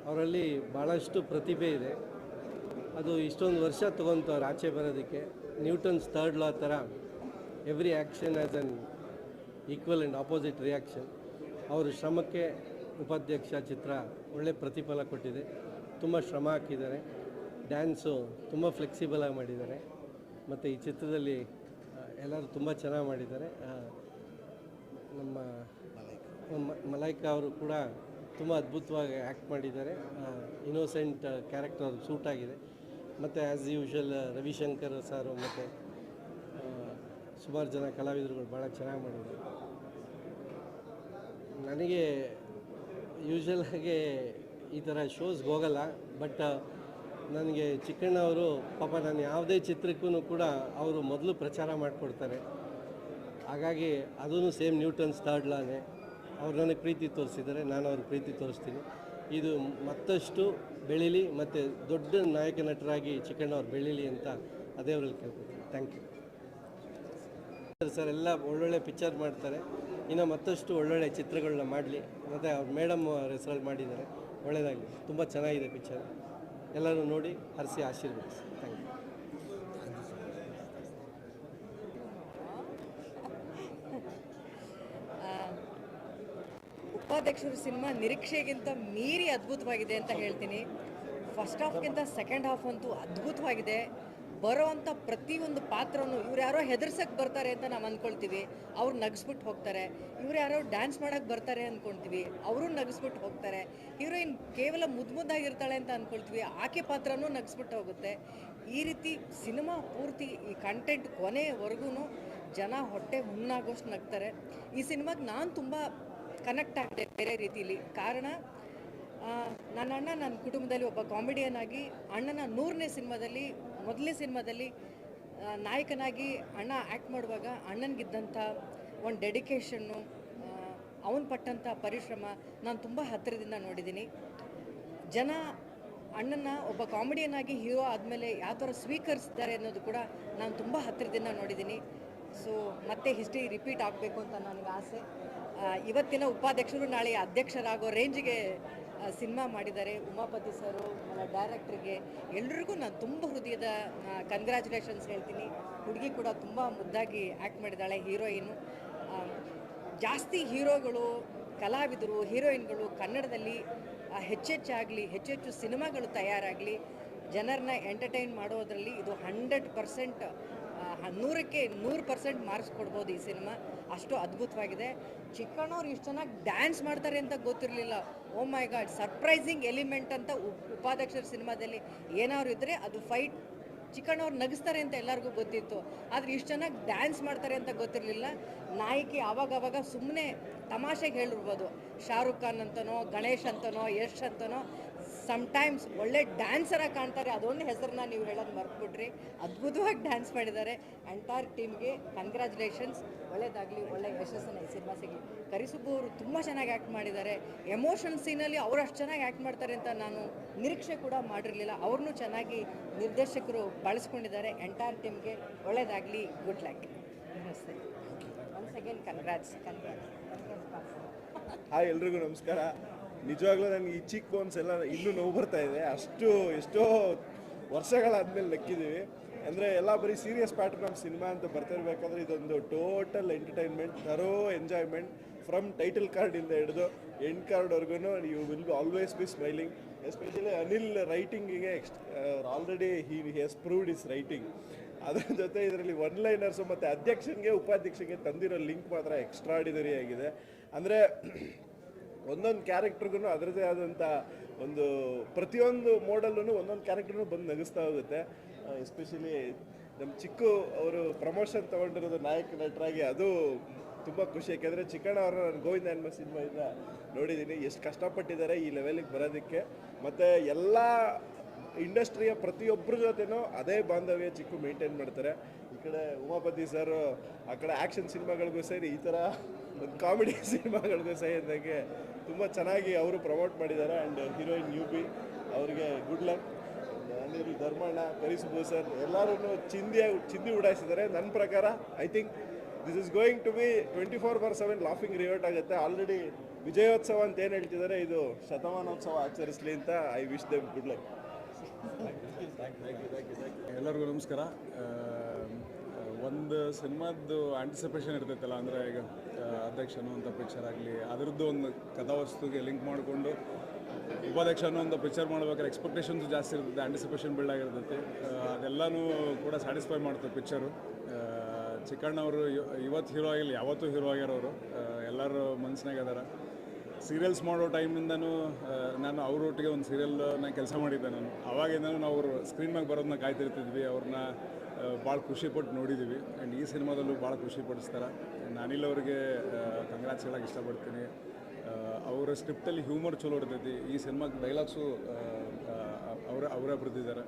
ಅವರಲ್ಲಿ ಭಾಳಷ್ಟು ಪ್ರತಿಭೆ ಇದೆ. ಅದು ಇಷ್ಟೊಂದು ವರ್ಷ ತೊಗೊತವ್ರು ಆಚೆ ಬರೋದಕ್ಕೆ. ನ್ಯೂಟನ್ಸ್ 3rd ಲಾ ಥರ every action as an equal and opposite reaction. ಅವರು ಶ್ರಮಕ್ಕೆ ಉಪಾಧ್ಯಕ್ಷ ಚಿತ್ರ ಒಳ್ಳೆ ಪ್ರತಿಫಲ ಕೊಟ್ಟಿದೆ. ತುಂಬ ಶ್ರಮ ಹಾಕಿದ್ದಾರೆ. ಡ್ಯಾನ್ಸು ತುಂಬ ಫ್ಲೆಕ್ಸಿಬಲಾಗಿ ಮಾಡಿದ್ದಾರೆ. ಮತ್ತು ಈ ಚಿತ್ರದಲ್ಲಿ ಎಲ್ಲರೂ ತುಂಬ ಚೆನ್ನಾಗಿ ಮಾಡಿದ್ದಾರೆ. ನಮ್ಮ ಮಲೈಕಾ ಅವರು ಕೂಡ ತುಂಬ ಅದ್ಭುತವಾಗಿ ಆ್ಯಕ್ಟ್ ಮಾಡಿದ್ದಾರೆ. ಇನ್ನೋಸೆಂಟ್ ಕ್ಯಾರೆಕ್ಟರ್ ಅವ್ರಿಗೆ ಸೂಟ್ ಆಗಿದೆ. ಮತ್ತು ಆ್ಯಸ್ ಯೂಶುವಲ್ ರವಿಶಂಕರ್ ಸಾರು ಮತ್ತು ಸುಮಾರು ಜನ ಕಲಾವಿದರುಗಳು ಭಾಳ ಚೆನ್ನಾಗಿ ಮಾಡಿದ್ದಾರೆ. ನನಗೆ ಯೂಶುವಲಾಗಿ ಈ ಥರ ಶೋಸ್ಗೆ ಹೋಗಲ್ಲ. ಬಟ್ ನನಗೆ ಚಿಕ್ಕಣ್ಣ ಅವರು ಪಾಪ ನಾನು ಯಾವುದೇ ಚಿತ್ರಕ್ಕೂ ಕೂಡ ಅವರು ಮೊದಲು ಪ್ರಚಾರ ಮಾಡಿಕೊಡ್ತಾರೆ. ಹಾಗಾಗಿ ಅದೂ ಸೇಮ್ ನ್ಯೂಟನ್ಸ್ 3rd ಲಾನೇ ಅವ್ರು ನನಗೆ ಪ್ರೀತಿ ತೋರಿಸಿದ್ದಾರೆ. ನಾನು ಅವ್ರಿಗೆ ಪ್ರೀತಿ ತೋರಿಸ್ತೀನಿ. ಇದು ಮತ್ತಷ್ಟು ಬೆಳೀಲಿ ಮತ್ತು ದೊಡ್ಡ ನಾಯಕ ನಟರಾಗಿ ಚಿಕ್ಕಣ್ಣ ಅವ್ರು ಬೆಳೀಲಿ ಅಂತ ಅದೇ ಅವ್ರಲ್ಲಿ ಕೇಳ್ಕೊತೀನಿ. Thank you sir. ಎಲ್ಲ ಒಳ್ಳೊಳ್ಳೆ ಪಿಕ್ಚರ್ ಮಾಡ್ತಾರೆ. ಇನ್ನು ಮತ್ತಷ್ಟು ಒಳ್ಳೊಳ್ಳೆ ಚಿತ್ರಗಳನ್ನ ಮಾಡಲಿ. ಮತ್ತು ಅವ್ರ ಮೇಡಮ್ ಅವ್ರ ಹೆಸರಲ್ಲಿ ಮಾಡಿದ್ದಾರೆ. ಒಳ್ಳೆಯದಾಗಲಿ. ತುಂಬ ಚೆನ್ನಾಗಿದೆ ಪಿಕ್ಚರ್. ಎಲ್ಲರೂ ನೋಡಿ ಹರಿಸಿ ಆಶೀರ್ವದಿಸಿ. Thank you. ಉಪಾಧ್ಯಕ್ಷರು ಸಿನಿಮಾ ನಿರೀಕ್ಷೆಗಿಂತ ಮೀರಿ ಅದ್ಭುತವಾಗಿದೆ ಅಂತ ಹೇಳ್ತೀನಿ. ಫಸ್ಟ್ ಹಾಫ್ಗಿಂತ ಸೆಕೆಂಡ್ ಹಾಫ್ ಅಂತೂ ಅದ್ಭುತವಾಗಿದೆ. ಬರೋವಂಥ ಪ್ರತಿಯೊಂದು ಪಾತ್ರನೂ ಇವ್ರು ಯಾರೋ ಹೆದರ್ಸಕ್ಕೆ ಬರ್ತಾರೆ ಅಂತ ನಾವು ಅಂದ್ಕೊಳ್ತೀವಿ, ಅವ್ರು ನಗಿಸ್ಬಿಟ್ಟು ಹೋಗ್ತಾರೆ. ಇವ್ರು ಯಾರೋ ಡ್ಯಾನ್ಸ್ ಮಾಡೋಕ್ಕೆ ಬರ್ತಾರೆ ಅಂದ್ಕೊಳ್ತೀವಿ, ಅವರು ನಗಿಸ್ಬಿಟ್ಟು ಹೋಗ್ತಾರೆ. ಹೀರೋಯಿನ್ ಕೇವಲ ಮುದ್ದಾಗಿರ್ತಾಳೆ ಅಂತ ಅಂದ್ಕೊಳ್ತೀವಿ, ಆಕೆ ಪಾತ್ರನೂ ನಗಿಸ್ಬಿಟ್ಟು ಹೋಗುತ್ತೆ. ಈ ರೀತಿ ಸಿನಿಮಾ ಪೂರ್ತಿ ಈ ಕಂಟೆಂಟ್ ಕೊನೆವರೆಗೂ ಜನ ಹೊಟ್ಟೆ ಹುಣ್ಣಾಗೋಷ್ಟು ನಗ್ತಾರೆ. ಈ ಸಿನಿಮಾಗೆ ನಾನು ತುಂಬ ಕನೆಕ್ಟ್ ಆಗಿದೆ ಬೇರೆ ರೀತಿಯಲ್ಲಿ. ಕಾರಣ ನನ್ನ ಅಣ್ಣ ನನ್ನ ಕುಟುಂಬದಲ್ಲಿ ಒಬ್ಬ ಕಾಮಿಡಿಯನ್ ಆಗಿ ಅಣ್ಣನ 100ನೇ ಸಿನಿಮಾದಲ್ಲಿ, ಮೊದಲನೇ ಸಿನಿಮಾದಲ್ಲಿ ನಾಯಕನಾಗಿ ಅಣ್ಣ ಆ್ಯಕ್ಟ್ ಮಾಡುವಾಗ ಅಣ್ಣನಿಗಿದ್ದಂಥ ಒಂದು ಡೆಡಿಕೇಶನ್ನು, ಅವನು ಪಟ್ಟಂಥ ಪರಿಶ್ರಮ ನಾನು ತುಂಬ ಹತ್ತಿರದಿಂದ ನೋಡಿದ್ದೀನಿ. ಜನ ಅಣ್ಣನ ಒಬ್ಬ ಕಾಮಿಡಿಯನ್ ಆಗಿ ಹೀರೋ ಆದಮೇಲೆ ಯಾವ ಥರ ಸ್ವೀಕರಿಸ್ತಾರೆ ಅನ್ನೋದು ಕೂಡ ನಾನು ತುಂಬ ಹತ್ತಿರದಿಂದ ನೋಡಿದ್ದೀನಿ. ಸೊ ಮತ್ತೆ ಹಿಸ್ಟ್ರಿ ರಿಪೀಟ್ ಆಗಬೇಕು ಅಂತ ನನಗೆ ಆಸೆ. ಇವತ್ತಿನ ಉಪಾಧ್ಯಕ್ಷರು ನಾಳೆ ಅಧ್ಯಕ್ಷರಾಗೋ ರೇಂಜಿಗೆ ಸಿನಿಮಾ ಮಾಡಿದ್ದಾರೆ. ಉಮಾಪತಿ ಸರು, ಡೈರೆಕ್ಟ್ರಿಗೆ, ಎಲ್ರಿಗೂ ನಾನು ತುಂಬ ಹೃದಯದ ಕಂಗ್ರ್ಯಾಚುಲೇಷನ್ಸ್ ಹೇಳ್ತೀನಿ. ಹುಡುಗಿ ಕೂಡ ತುಂಬ ಮುದ್ದಾಗಿ ಆ್ಯಕ್ಟ್ ಮಾಡಿದ್ದಾಳೆ, ಹೀರೋಯಿನು. ಜಾಸ್ತಿ ಹೀರೋಗಳು, ಕಲಾವಿದರು, ಹೀರೋಯಿನ್ಗಳು ಕನ್ನಡದಲ್ಲಿ ಹೆಚ್ಚೆಚ್ಚು ಸಿನಿಮಾಗಳು ತಯಾರಾಗಲಿ, ಜನರನ್ನ ಎಂಟರ್ಟೈನ್ ಮಾಡೋದರಲ್ಲಿ ಇದು 100%, 100ಕ್ಕೆ 100% ಮಾರ್ಕ್ಸ್ ಕೊಡ್ಬೋದು ಈ ಸಿನಿಮಾ. ಅಷ್ಟು ಅದ್ಭುತವಾಗಿದೆ. ಚಿಕ್ಕಣ್ಣವ್ರು ಇಷ್ಟು ಚೆನ್ನಾಗಿ ಡ್ಯಾನ್ಸ್ ಮಾಡ್ತಾರೆ ಅಂತ ಗೊತ್ತಿರಲಿಲ್ಲ. ಓ ಮೈ ಗಾಡ್, ಸರ್ಪ್ರೈಸಿಂಗ್ ಎಲಿಮೆಂಟ್ ಅಂತ ಉಪಾಧ್ಯಕ್ಷರ ಸಿನಿಮಾದಲ್ಲಿ ಏನಾದ್ರು ಇದ್ದರೆ ಅದು ಫೈಟ್. ಚಿಕ್ಕಣ್ಣವ್ರು ನಗಿಸ್ತಾರೆ ಅಂತ ಎಲ್ಲರಿಗೂ ಗೊತ್ತಿತ್ತು, ಆದರೆ ಇಷ್ಟು ಚೆನ್ನಾಗಿ ಡ್ಯಾನ್ಸ್ ಮಾಡ್ತಾರೆ ಅಂತ ಗೊತ್ತಿರಲಿಲ್ಲ. ನಾಯಕಿ ಆವಾಗವಾಗ ಸುಮ್ಮನೆ ತಮಾಷೆಗೆ ಹೇಳಿರ್ಬೋದು, ಶಾರುಖ್ ಖಾನ್ ಅಂತನೋ, ಗಣೇಶ್ ಅಂತನೋ, ಯಶ್ ಅಂತನೋ, ಸಮ್ಟೈಮ್ಸ್ ಒಳ್ಳೆ ಡ್ಯಾನ್ಸರಾಗಿ ಕಾಣ್ತಾರೆ. ಅದೊಂದು ಹೆಸರನ್ನ ನೀವು ಹೇಳೋದು ಮರ್ತ್ಬಿಟ್ರಿ. ಅದ್ಭುತವಾಗಿ ಡ್ಯಾನ್ಸ್ ಮಾಡಿದ್ದಾರೆ. ಎಂಟೈರ್ ಟೀಮ್ಗೆ ಕಂಗ್ರ್ಯಾಚುಲೇಷನ್ಸ್. ಒಳ್ಳೆಯದಾಗಲಿ, ಒಳ್ಳೆ ಯಶಸ್ಸನ್ನು ಈ ಸಿನಿಮಾ ಸಿಗಲಿ. ಕರಿಸುಬ್ಬು ಅವರು ತುಂಬ ಚೆನ್ನಾಗಿ ಆ್ಯಕ್ಟ್ ಮಾಡಿದ್ದಾರೆ. ಎಮೋಷನ್ ಸೀನಲ್ಲಿ ಅವರು ಅಷ್ಟು ಚೆನ್ನಾಗಿ ಆ್ಯಕ್ಟ್ ಮಾಡ್ತಾರೆ ಅಂತ ನಾನು ನಿರೀಕ್ಷೆ ಕೂಡ ಮಾಡಿರಲಿಲ್ಲ. ಅವ್ರನ್ನೂ ಚೆನ್ನಾಗಿ ನಿರ್ದೇಶಕರು ಬಳಸ್ಕೊಂಡಿದ್ದಾರೆ. ಎಂಟೈರ್ ಟೀಮ್ಗೆ ಒಳ್ಳೆಯದಾಗಲಿ, ಗುಡ್ ಲಕ್. ನಮಸ್ತೆ. Once again congrats. ಹಾಯ್ ಎಲ್ರಿಗೂ ನಮಸ್ಕಾರ. ನಿಜವಾಗ್ಲೂ ನನಗೆ ಈ ಚೀಕ್ ಬೋನ್ಸ್ ಎಲ್ಲ ಇನ್ನೂ ನೋವು ಬರ್ತಾ ಇದೆ. ಎಷ್ಟೋ ವರ್ಷಗಳಾದ್ಮೇಲೆ ನಕ್ಕಿದ್ದೀವಿ. ಅಂದರೆ ಎಲ್ಲ ಬರೀ ಸೀರಿಯಸ್ ಪ್ಯಾಟರ್ನ್ ಆಫ್ ಸಿನಿಮಾ ಅಂತ ಬರ್ತಿರ್ಬೇಕಾದ್ರೆ ಇದೊಂದು total entertainment, thorough enjoyment. From title ಕಾರ್ಡಿಂದ ಹಿಡಿದು ಎಂಡ್ ಕಾರ್ಡ್ವರೆಗೂ you will be always be smiling. Especially Anil ರೈಟಿಂಗಿಗೆ already he has proved his writing. ಅದರ ಜೊತೆ ಇದರಲ್ಲಿ ಒನ್ ಲೈನರ್ಸು ಮತ್ತು ಅಧ್ಯಕ್ಷನಿಗೆ ಉಪಾಧ್ಯಕ್ಷನಿಗೆ ತಂದಿರೋ ಲಿಂಕ್ ಮಾತ್ರ ಎಕ್ಸ್ಟ್ರಾಡಿನರಿ ಆಗಿದೆ. ಅಂದರೆ ಒಂದೊಂದು ಕ್ಯಾರೆಕ್ಟ್ರಿಗೂ ಅದರದೇ ಆದಂಥ ಒಂದು ಪ್ರತಿಯೊಂದು ಮೋಡಲ್ಲೂ ಒಂದೊಂದು ಕ್ಯಾರೆಕ್ಟ್ರೂ ಬಂದು ನಗಿಸ್ತಾ ಹೋಗುತ್ತೆ. ಎಸ್ಪೆಷಲಿ ನಮ್ಮ ಚಿಕ್ಕು ಅವರು ಪ್ರಮೋಷನ್ ತೊಗೊಂಡಿರೋದು ನಾಯಕ ನಟರಾಗಿ ಅದು ತುಂಬ ಖುಷಿ. ಯಾಕೆಂದರೆ ಚಿಕ್ಕಣ್ಣ ಅವರು ನಾನು ಗೋವಿಂದ ಎನ್ನುವ ಸಿನಿಮಾಯಿಂದ ನೋಡಿದ್ದೀನಿ ಎಷ್ಟು ಕಷ್ಟಪಟ್ಟಿದ್ದಾರೆ ಈ ಲೆವೆಲಿಗೆ ಬರೋದಕ್ಕೆ. ಮತ್ತು ಎಲ್ಲ ಇಂಡಸ್ಟ್ರಿಯ ಪ್ರತಿಯೊಬ್ಬರ ಜೊತೆನೂ ಅದೇ ಬಾಂಧವ್ಯ ಚಿಕ್ಕು ಮೇಂಟೈನ್ ಮಾಡ್ತಾರೆ. ಈ ಕಡೆ ಉಮಾಪತಿ ಸರ್ ಆ ಕಡೆ ಆ್ಯಕ್ಷನ್ ಸಿನಿಮಾಗಳಿಗೂ ಸೇರಿ ಈ ಥರ ಒಂದು ಕಾಮಿಡಿ ಸಿನಿಮಾಗಳಿಗೂ ಸೇರಿದಂಗೆ ತುಂಬ ಚೆನ್ನಾಗಿ ಅವರು ಪ್ರಮೋಟ್ ಮಾಡಿದ್ದಾರೆ. ಆ್ಯಂಡ್ ಹೀರೋಯಿನ್ ಯುಬಿ ಅವರಿಗೆ good luck. Anil, Dharmanna, Karisubbu sir ಎಲ್ಲರೂ ಚಿಂದಿ ಉಡಾಯಿಸಿದ್ದಾರೆ. ನನ್ನ ಪ್ರಕಾರ I think this is going to be 24/7 laughing riot ಆಗುತ್ತೆ. ಆಲ್ರೆಡಿ ವಿಜಯೋತ್ಸವ ಅಂತ ಏನು ಹೇಳ್ತಿದ್ದಾರೆ, ಇದು ಶತಮಾನೋತ್ಸವ ಆಚರಿಸಲಿ ಅಂತ I wish them good luck. ಎಲ್ಲರಿಗೂ ನಮಸ್ಕಾರ. ಒಂದು ಸಿನಿಮಾದ್ದು ಆಂಟಿಸಿಪೇಷನ್ ಇರ್ತೈತಲ್ಲ, ಅಂದರೆ ಈಗ ಅಧ್ಯಕ್ಷ ಅನ್ನುವಂಥ ಪಿಕ್ಚರ್ ಆಗಲಿ ಅದರದ್ದು ಒಂದು ಕಥಾವಸ್ತುಗೆ ಲಿಂಕ್ ಮಾಡಿಕೊಂಡು ಉಪಾಧ್ಯಕ್ಷ ಅನ್ನೋ ಪಿಕ್ಚರ್ ಮಾಡ್ಬೇಕಾದ್ರೆ ಎಕ್ಸ್ಪೆಕ್ಟೇಷನ್ಸ್ ಜಾಸ್ತಿ ಇರ್ತದೆ, ಆಂಟಿಸಿಪೇಷನ್ ಬಿಲ್ಡ್ ಆಗಿರ್ತೈತಿ. ಅದೆಲ್ಲನೂ ಕೂಡ ಸ್ಯಾಟಿಸ್ಫೈ ಮಾಡ್ತಾರೆ ಪಿಕ್ಚರು. ಚಿಕ್ಕಣ್ಣವರು ಇವತ್ತು ಹೀರೋ ಆಗಿಲ್ಲ, ಯಾವತ್ತೂ ಹೀರೋ ಆಗ್ಯಾರವರು, ಎಲ್ಲರೂ ಮನಸ್ಸಿನಾಗ ಅದಾರ. ಸೀರಿಯಲ್ಸ್ ಮಾಡೋ ಟೈಮಿಂದನೂ ನಾನು ಅವರೊಟ್ಟಿಗೆ ಒಂದು ಸೀರಿಯಲ್ನ ಕೆಲಸ ಮಾಡಿದ್ದೆ. ನಾನು ಅವಾಗಿಂದನೂ ನಾವು ಅವರು ಸ್ಕ್ರೀನ್ ಮ್ಯಾಗೆ ಬರೋದನ್ನ ಕಾಯ್ತಿರ್ತಿದ್ವಿ, ಅವ್ರನ್ನ ಭಾಳ ಖುಷಿಪಟ್ಟು ನೋಡಿದ್ದೀವಿ. ಆ್ಯಂಡ್ ಈ ಸಿನಿಮಾದಲ್ಲೂ ಭಾಳ ಖುಷಿ ಪಡಿಸ್ತಾರೆ. ಆ್ಯಂಡ್ ಅನಿಲ್ ಅವರಿಗೆ ಕಂಗ್ರಾಟ್ಸ್ ಹೇಳೋಕೆ ಇಷ್ಟಪಡ್ತೀನಿ. ಅವರ ಸ್ಕ್ರಿಪ್ಟಲ್ಲಿ ಹ್ಯೂಮರ್ ಚಲೋ ಇರ್ತೈತಿ. ಈ ಸಿನಿಮಾಗೆ ಡೈಲಾಗ್ಸು ಅವರೇ ಬರೆದಿದ್ದಾರೆ.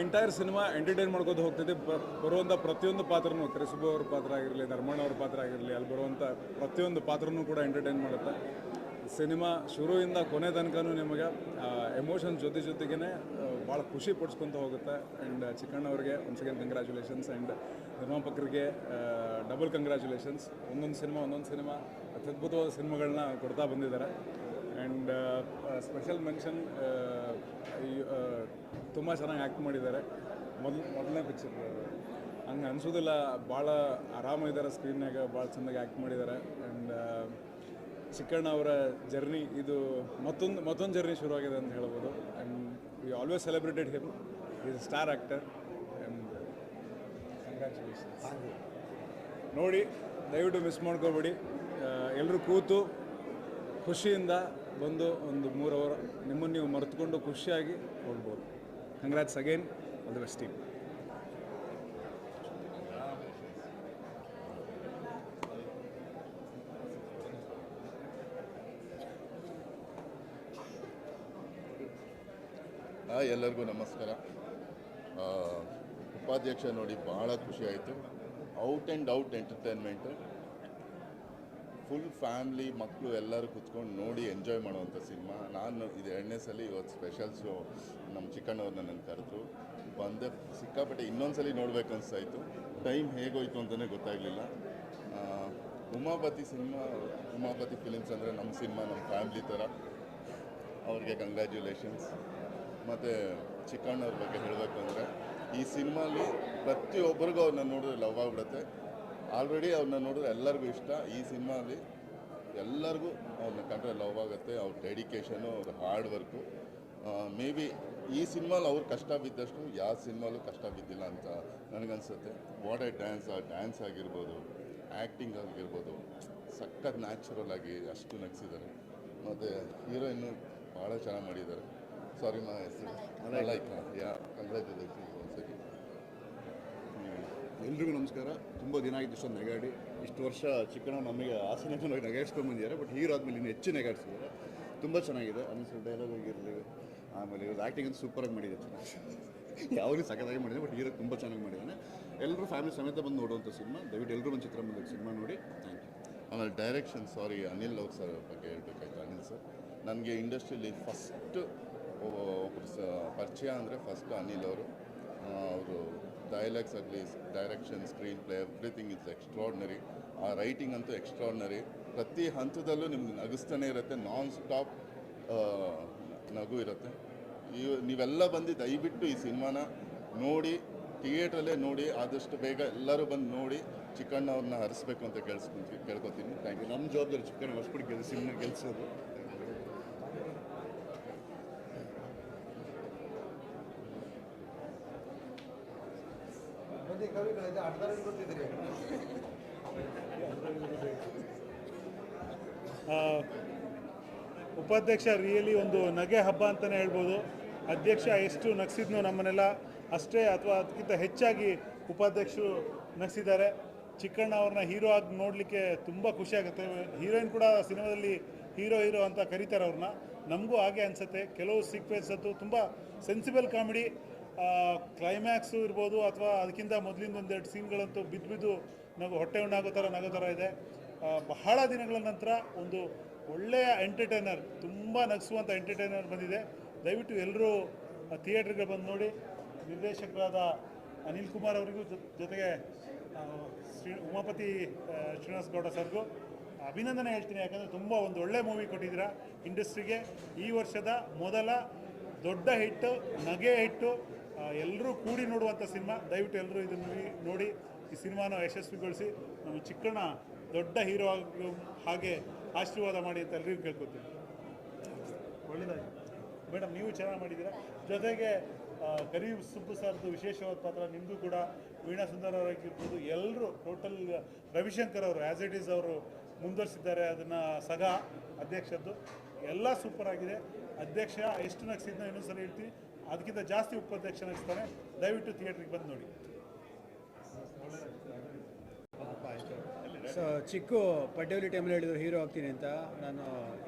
ಎಂಟೈರ್ ಸಿನಿಮಾ ಎಂಟರ್ಟೈನ್ ಮಾಡ್ಕೋತ ಹೋಗ್ತೈತಿ. ಬರುವಂಥ ಪ್ರತಿಯೊಂದು ಪಾತ್ರನೂ, ಕರಿಸುಬು ಅವ್ರ ಪಾತ್ರ ಆಗಿರಲಿ, ಧರ್ಮಣ್ಣ ಅವ್ರ ಪಾತ್ರ ಆಗಿರಲಿ, ಅಲ್ಲಿ ಬರುವಂಥ ಪ್ರತಿಯೊಂದು ಪಾತ್ರನೂ ಕೂಡ ಎಂಟರ್ಟೈನ್ ಮಾಡುತ್ತೆ. ಸಿನಿಮಾ ಶುರುವಿಂದ ಕೊನೆ ತನಕನೂ ನಿಮಗೆ ಎಮೋಷನ್ಸ್ ಜೊತೆಗೇ ಭಾಳ ಖುಷಿ ಪಡಿಸ್ಕೊತ ಹೋಗುತ್ತೆ. ಆ್ಯಂಡ್ ಚಿಕ್ಕಣ್ಣ ಅವ್ರಿಗೆ ಒನ್ಸ್ ಅಗೇನ್ ಕಂಗ್ರ್ಯಾಚುಲೇಷನ್ಸ್. ಆ್ಯಂಡ್ ನಿರ್ಮಾಪಕರಿಗೆ ಡಬಲ್ ಕಂಗ್ರ್ಯಾಚುಲೇಷನ್ಸ್. ಒಂದೊಂದು ಸಿನಿಮಾ ಅತ್ಯದ್ಭುತವಾದ ಸಿನಿಮಾಗಳನ್ನ ಕೊಡ್ತಾ ಬಂದಿದ್ದಾರೆ. ಆ್ಯಂಡ್ ಸ್ಪೆಷಲ್ ಮೆನ್ಷನ್, ತುಂಬ ಚೆನ್ನಾಗಿ ಆ್ಯಕ್ಟ್ ಮಾಡಿದ್ದಾರೆ. ಮೊದಲನೇ ಪಿಕ್ಚರ್ ಹಂಗೆ ಅನಿಸೋದಿಲ್ಲ, ಭಾಳ ಆರಾಮಿದ್ದಾರೆ ಸ್ಕ್ರೀನ್ನಾಗ, ಭಾಳ ಚೆಂದಾಗಿ ಆ್ಯಕ್ಟ್ ಮಾಡಿದ್ದಾರೆ. ಆ್ಯಂಡ್ ಚಿಕ್ಕಣ್ಣ ಅವರ ಜರ್ನಿ ಇದು ಮತ್ತೊಂದು ಜರ್ನಿ ಶುರುವಾಗಿದೆ ಅಂತ ಹೇಳ್ಬೋದು. And we always celebrated him, is a star actor. And congratulations. ನೋಡಿ, ದಯವಿಟ್ಟು ಮಿಸ್ ಮಾಡ್ಕೋಬೇಡಿ. ಎಲ್ಲರೂ ಕೂತು ಖುಷಿಯಿಂದ ಬಂದು ಒಂದು 3 ಅವರ್ ನಿಮ್ಮನ್ನು ನೀವು ಮರೆತುಕೊಂಡು ಖುಷಿಯಾಗಿ ಹೋಗ್ಬೋದು. Congrats again, all the best team. ಎಲ್ಲರಿಗೂ ನಮಸ್ಕಾರ. ಉಪಾಧ್ಯಕ್ಷ ನೋಡಿ ಭಾಳ ಖುಷಿ ಆಯಿತು. Out and out entertainment, full family ಮಕ್ಕಳು ಎಲ್ಲರೂ ಕುತ್ಕೊಂಡು ನೋಡಿ ಎಂಜಾಯ್ ಮಾಡುವಂಥ ಸಿನಿಮಾ. ನಾನು ಇದು 2ನೇ ಸಲ ಇವತ್ತು ಸ್ಪೆಷಲ್ ಶೋ ನಮ್ಮ ಚಿಕ್ಕಣ್ಣವ್ರು ನನ್ನನ್ನು ಕರೆದ್ರು, ಬಂದೆ ಸಿಕ್ಕಾಪಟ್ಟೆ ಇನ್ನೊಂದು ಸಲ ನೋಡ್ಬೇಕು ಅನಿಸ್ತಾಯಿತ್ತು. ಟೈಮ್ ಹೇಗೋಯ್ತು ಅಂತಲೇ ಗೊತ್ತಾಗಲಿಲ್ಲ. ಉಮಾಪತಿ ಫಿಲಿಮ್ಸ್ ಅಂದರೆ ನಮ್ಮ ಸಿನಿಮಾ, ನಮ್ಮ ಫ್ಯಾಮ್ಲಿ ಥರ. ಅವ್ರಿಗೆ ಕಂಗ್ರ್ಯಾಚುಲೇಷನ್ಸ್. ಮತ್ತು ಚಿಕ್ಕಣ್ಣವ್ರ ಬಗ್ಗೆ ಹೇಳಬೇಕು ಅಂದರೆ, ಈ ಸಿನಿಮಾಲಿ ಪ್ರತಿಯೊಬ್ಬರಿಗೂ ಅವ್ರನ್ನ ನೋಡಿದ್ರೆ ಲವ್ ಆಗಿಬಿಡುತ್ತೆ. ಆಲ್ರೆಡಿ ಅವ್ರನ್ನ ನೋಡಿದ್ರೆ ಎಲ್ಲರಿಗೂ ಇಷ್ಟ. ಈ ಸಿನಿಮಾಲಿ ಎಲ್ಲರಿಗೂ ಅವ್ರನ್ನ ಕಂಡ್ರೆ ಲವ್ ಆಗುತ್ತೆ. ಅವ್ರ ಡೆಡಿಕೇಶನು, ಅವ್ರ ಹಾರ್ಡ್ ವರ್ಕು. ಮೇ ಬಿ ಈ ಸಿನಿಮಾಲಿ ಅವ್ರು ಕಷ್ಟ ಬಿದ್ದಷ್ಟು ಯಾವ ಸಿನಿಮಾಲೂ ಕಷ್ಟ ಬಿದ್ದಿಲ್ಲ ಅಂತ ನನಗನ್ಸುತ್ತೆ. ವಾಟ್ ಎ ಡ್ಯಾನ್ಸ್ ಆಗಿರ್ಬೋದು, ಆ್ಯಕ್ಟಿಂಗ್ ಆಗಿರ್ಬೋದು, ಸಖತ್ ನ್ಯಾಚುರಲ್ ಆಗಿ ಅಷ್ಟು ನಗಿಸಿದ್ದಾರೆ. ಮತ್ತು ಹೀರೋಯಿನ್ನು ಭಾಳ ಚೆನ್ನಾಗಿ ಮಾಡಿದ್ದಾರೆ. ಸಾರಿ, ಮಾ ಹೆಸರು ಮಲಾಯ್ಕಾ. ಕಂಗ್ರ್ಯಾಚುಲೇಷನ್ ಒಂದ್ಸರಿ. ಎಲ್ರಿಗೂ ನಮಸ್ಕಾರ. ತುಂಬ ದಿನ ಆಗಿತ್ತು ಇಷ್ಟೊಂದು ನೆಗಾಡಿ. ಇಷ್ಟು ವರ್ಷ ಚಿಕ್ಕಣ್ಣ ನಮಗೆ ಆ ಸಿನಿಮಾಗಿ ನೆಗಾಡ್ಸ್ಕೊಂಡು ಬಂದಿದ್ದಾರೆ. ಬಟ್ ಹೀರೋ ಆದಮೇಲೆ ಇನ್ನೂ ಹೆಚ್ಚು ನೆಗಾಡ್ಸಿದ್ದಾರೆ. ತುಂಬ ಚೆನ್ನಾಗಿದೆ. ಅನಿಸಿದ ಡೈಲಾಗ್ ಆಗಿರಲಿ, ಆಮೇಲೆ ಇವ್ರು ಆ್ಯಕ್ಟಿಂಗ್ ಅಂತ ಸೂಪರಾಗಿ ಮಾಡಿದ್ದಾರೆ. ಯಾವಾಗಲೂ ಸಖತ್ತಾಗಿ ಮಾಡಿದೆ. ಬಟ್ ಹೀರೋ ತುಂಬ ಚೆನ್ನಾಗಿ ಮಾಡಿದ್ದಾನೆ. ಎಲ್ಲರೂ ಫ್ಯಾಮಿಲಿ ಸಮೇತ ಬಂದು ನೋಡುವಂಥ ಸಿನಿಮಾ. ದಯವಿಟ್ಟು ಎಲ್ಲರೂ ಒಂದು ಚಿತ್ರಮಂದಿರ ಸಿನಿಮಾ ನೋಡಿ. Thank you. ಆಮೇಲೆ ಡೈರೆಕ್ಷನ್, ಸಾರಿ, ಅನಿಲ್ ಅವ್ರ ಸರ್ ಬಗ್ಗೆ ಹೇಳ್ಬೇಕಾಯ್ತು. ಅನಿಲ್ ಸರ್ ನನಗೆ ಇಂಡಸ್ಟ್ರಿಯಲ್ಲಿ ಫಸ್ಟ್ ಪರಿಚಯ ಅಂದರೆ ಫಸ್ಟ್ ಅನಿಲ್ ಅವರು. ಅವರು ಡೈಲಾಗ್ಸ್ ಆಗಲಿ, direction, screen play, everything is extraordinary. ಆ ರೈಟಿಂಗ್ ಅಂತೂ ಎಕ್ಸ್ಟ್ರಾರ್ಡ್ನರಿ. ಪ್ರತಿ ಹಂತದಲ್ಲೂ ನಿಮ್ಗೆ ನಗಿಸ್ತಾನೆ ಇರುತ್ತೆ, ನಾನ್ ಸ್ಟಾಪ್ ನಗು ಇರುತ್ತೆ. ನೀವೆಲ್ಲ ಬಂದು ದಯವಿಟ್ಟು ಈ ಸಿನಿಮಾನ ನೋಡಿ, ಥಿಯೇಟ್ರಲ್ಲೇ ನೋಡಿ, ಆದಷ್ಟು ಬೇಗ ಎಲ್ಲರೂ ಬಂದು ನೋಡಿ ಚಿಕ್ಕಣ್ಣ ಅವ್ರನ್ನ ಹರಿಸ್ಬೇಕು ಅಂತ ಕೇಳ್ಕೊತೀನಿ. Thank you. ನಮ್ಮ ಜವಾಬ್ದಾರಿ ಚಿಕ್ಕಣ್ಣ ಹೊಸಪಡಿ ಸಿನಿಮಾ ಗೆಲ್ಸೋದು. ಉಪಾಧ್ಯಕ್ಷ ರಿಯಲಿ ಒಂದು ನಗೆ ಹಬ್ಬ ಅಂತಲೇ ಹೇಳ್ಬೋದು. ಅಧ್ಯಕ್ಷ ಎಷ್ಟು ನಗಿಸಿದ್ನೋ ನಮ್ಮನ್ನೆಲ್ಲ ಅಷ್ಟೇ ಅಥವಾ ಅದಕ್ಕಿಂತ ಹೆಚ್ಚಾಗಿ ಉಪಾಧ್ಯಕ್ಷರು ನಗಿಸಿದ್ದಾರೆ. ಚಿಕ್ಕಣ್ಣ ಅವ್ರನ್ನ ಹೀರೋ ಆಗಿ ನೋಡಲಿಕ್ಕೆ ತುಂಬ ಖುಷಿ ಆಗುತ್ತೆ. ಹೀರೋಯಿನ್ ಕೂಡ ಸಿನಿಮಾದಲ್ಲಿ ಹೀರೋ ಅಂತ ಕರೀತಾರೆ ಅವ್ರನ್ನ. ನಮಗೂ ಹಾಗೆ ಅನಿಸುತ್ತೆ. ಕೆಲವು ಸೀಕ್ವೆನ್ಸ್ ಅಂತೂ ತುಂಬ ಸೆನ್ಸಿಬಲ್ ಕಾಮಿಡಿ, ಕ್ಲೈಮ್ಯಾಕ್ಸು ಇರ್ಬೋದು ಅಥವಾ ಅದಕ್ಕಿಂತ ಮೊದಲಿಂದ ಒಂದೆರಡು ಸೀನ್ಗಳಂತೂ ಬಿದ್ದು ನಾವು ಹೊಟ್ಟೆ ಉಣ್ಣಾಗೋ ಥರ ಇದೆ. ಬಹಳ ದಿನಗಳ ನಂತರ ಒಂದು ಒಳ್ಳೆಯ ಎಂಟರ್ಟೈನರ್, ತುಂಬ ನಗಿಸುವಂಥ ಎಂಟರ್ಟೈನರ್ ಬಂದಿದೆ. ದಯವಿಟ್ಟು ಎಲ್ಲರೂ ಥಿಯೇಟ್ರಿಗೆ ಬಂದು ನೋಡಿ. ನಿರ್ದೇಶಕರಾದ ಅನಿಲ್ ಕುಮಾರ್ ಅವರಿಗೂ ಜೊತೆಗೆ ಉಮಾಪತಿ ಶ್ರೀನಿವಾಸ್ ಗೌಡ ಸರ್ಗೂ ಅಭಿನಂದನೆ ಹೇಳ್ತೀನಿ. ಯಾಕಂದರೆ ತುಂಬ ಒಂದು ಒಳ್ಳೆ ಮೂವಿ ಕೊಟ್ಟಿದ್ದೀರಾ ಇಂಡಸ್ಟ್ರಿಗೆ. ಈ ವರ್ಷದ ಮೊದಲ ದೊಡ್ಡ ಹಿಟ್ಟು, ನಗೆ ಹಿಟ್ಟು, ಎಲ್ಲರೂ ಕೂಡಿ ನೋಡುವಂಥ ಸಿನಿಮಾ. ದಯವಿಟ್ಟು ಎಲ್ಲರೂ ಇದನ್ನು ನೋಡಿ ಈ ಸಿನಿಮಾನ ಯಶಸ್ವಿಗೊಳಿಸಿ ನಮ್ಮ ಚಿಕ್ಕಣ್ಣ ದೊಡ್ಡ ಹೀರೋ ಆಗೋ ಹಾಗೆ ಆಶೀರ್ವಾದ ಮಾಡಿ ಅಂತ ಎಲ್ಲರಿಗೂ ಕೇಳ್ಕೊತೀನಿ. ಒಳ್ಳೆಯದಾಗಿ ಮೇಡಮ್, ನೀವು ಚೆನ್ನಾಗಿ ಮಾಡಿದ್ದೀರಾ. ಜೊತೆಗೆ ಕರೀಂ ಸುಬ್ಬು ಸರ್ದು ವಿಶೇಷವಾದ ಪಾತ್ರ, ನಿಮ್ಮದು ಕೂಡ ವೀಣಾ ಸುಂದರ್ ಅವರಾಗಿರ್ಬೋದು, ಎಲ್ಲರೂ ಟೋಟಲ್ ರವಿಶಂಕರ್ ಅವರು ಆ್ಯಸ್ ಇಟ್ ಈಸ್ ಅವರು ಮುಂದುವರಿಸಿದ್ದಾರೆ ಅದನ್ನು. ಸಗ ಅಧ್ಯಕ್ಷದ್ದು ಎಲ್ಲ ಸೂಪರ್ ಆಗಿದೆ. ಅಧ್ಯಕ್ಷ ಎಷ್ಟು ನಗಿಸಿದ್ನೋ ಇನ್ನೊಂದು ಸಲ ಹೇಳ್ತೀನಿ, ಅದಕ್ಕಿಂತ ಜಾಸ್ತಿ ಉಪಾಧ್ಯಕ್ಷ ನಗಿಸ್ತಾನೆ. ದಯವಿಟ್ಟು ಥಿಯೇಟ್ರಿಗೆ ಬಂದು ನೋಡಿ. ಸೊ ಚಿಕ್ಕು ಪಡ್ಡವಲಿ ಟೈಮಲ್ಲಿ ಹೇಳಿದ್ರು ಹೀರೋ ಆಗ್ತೀನಿ ಅಂತ. ನಾನು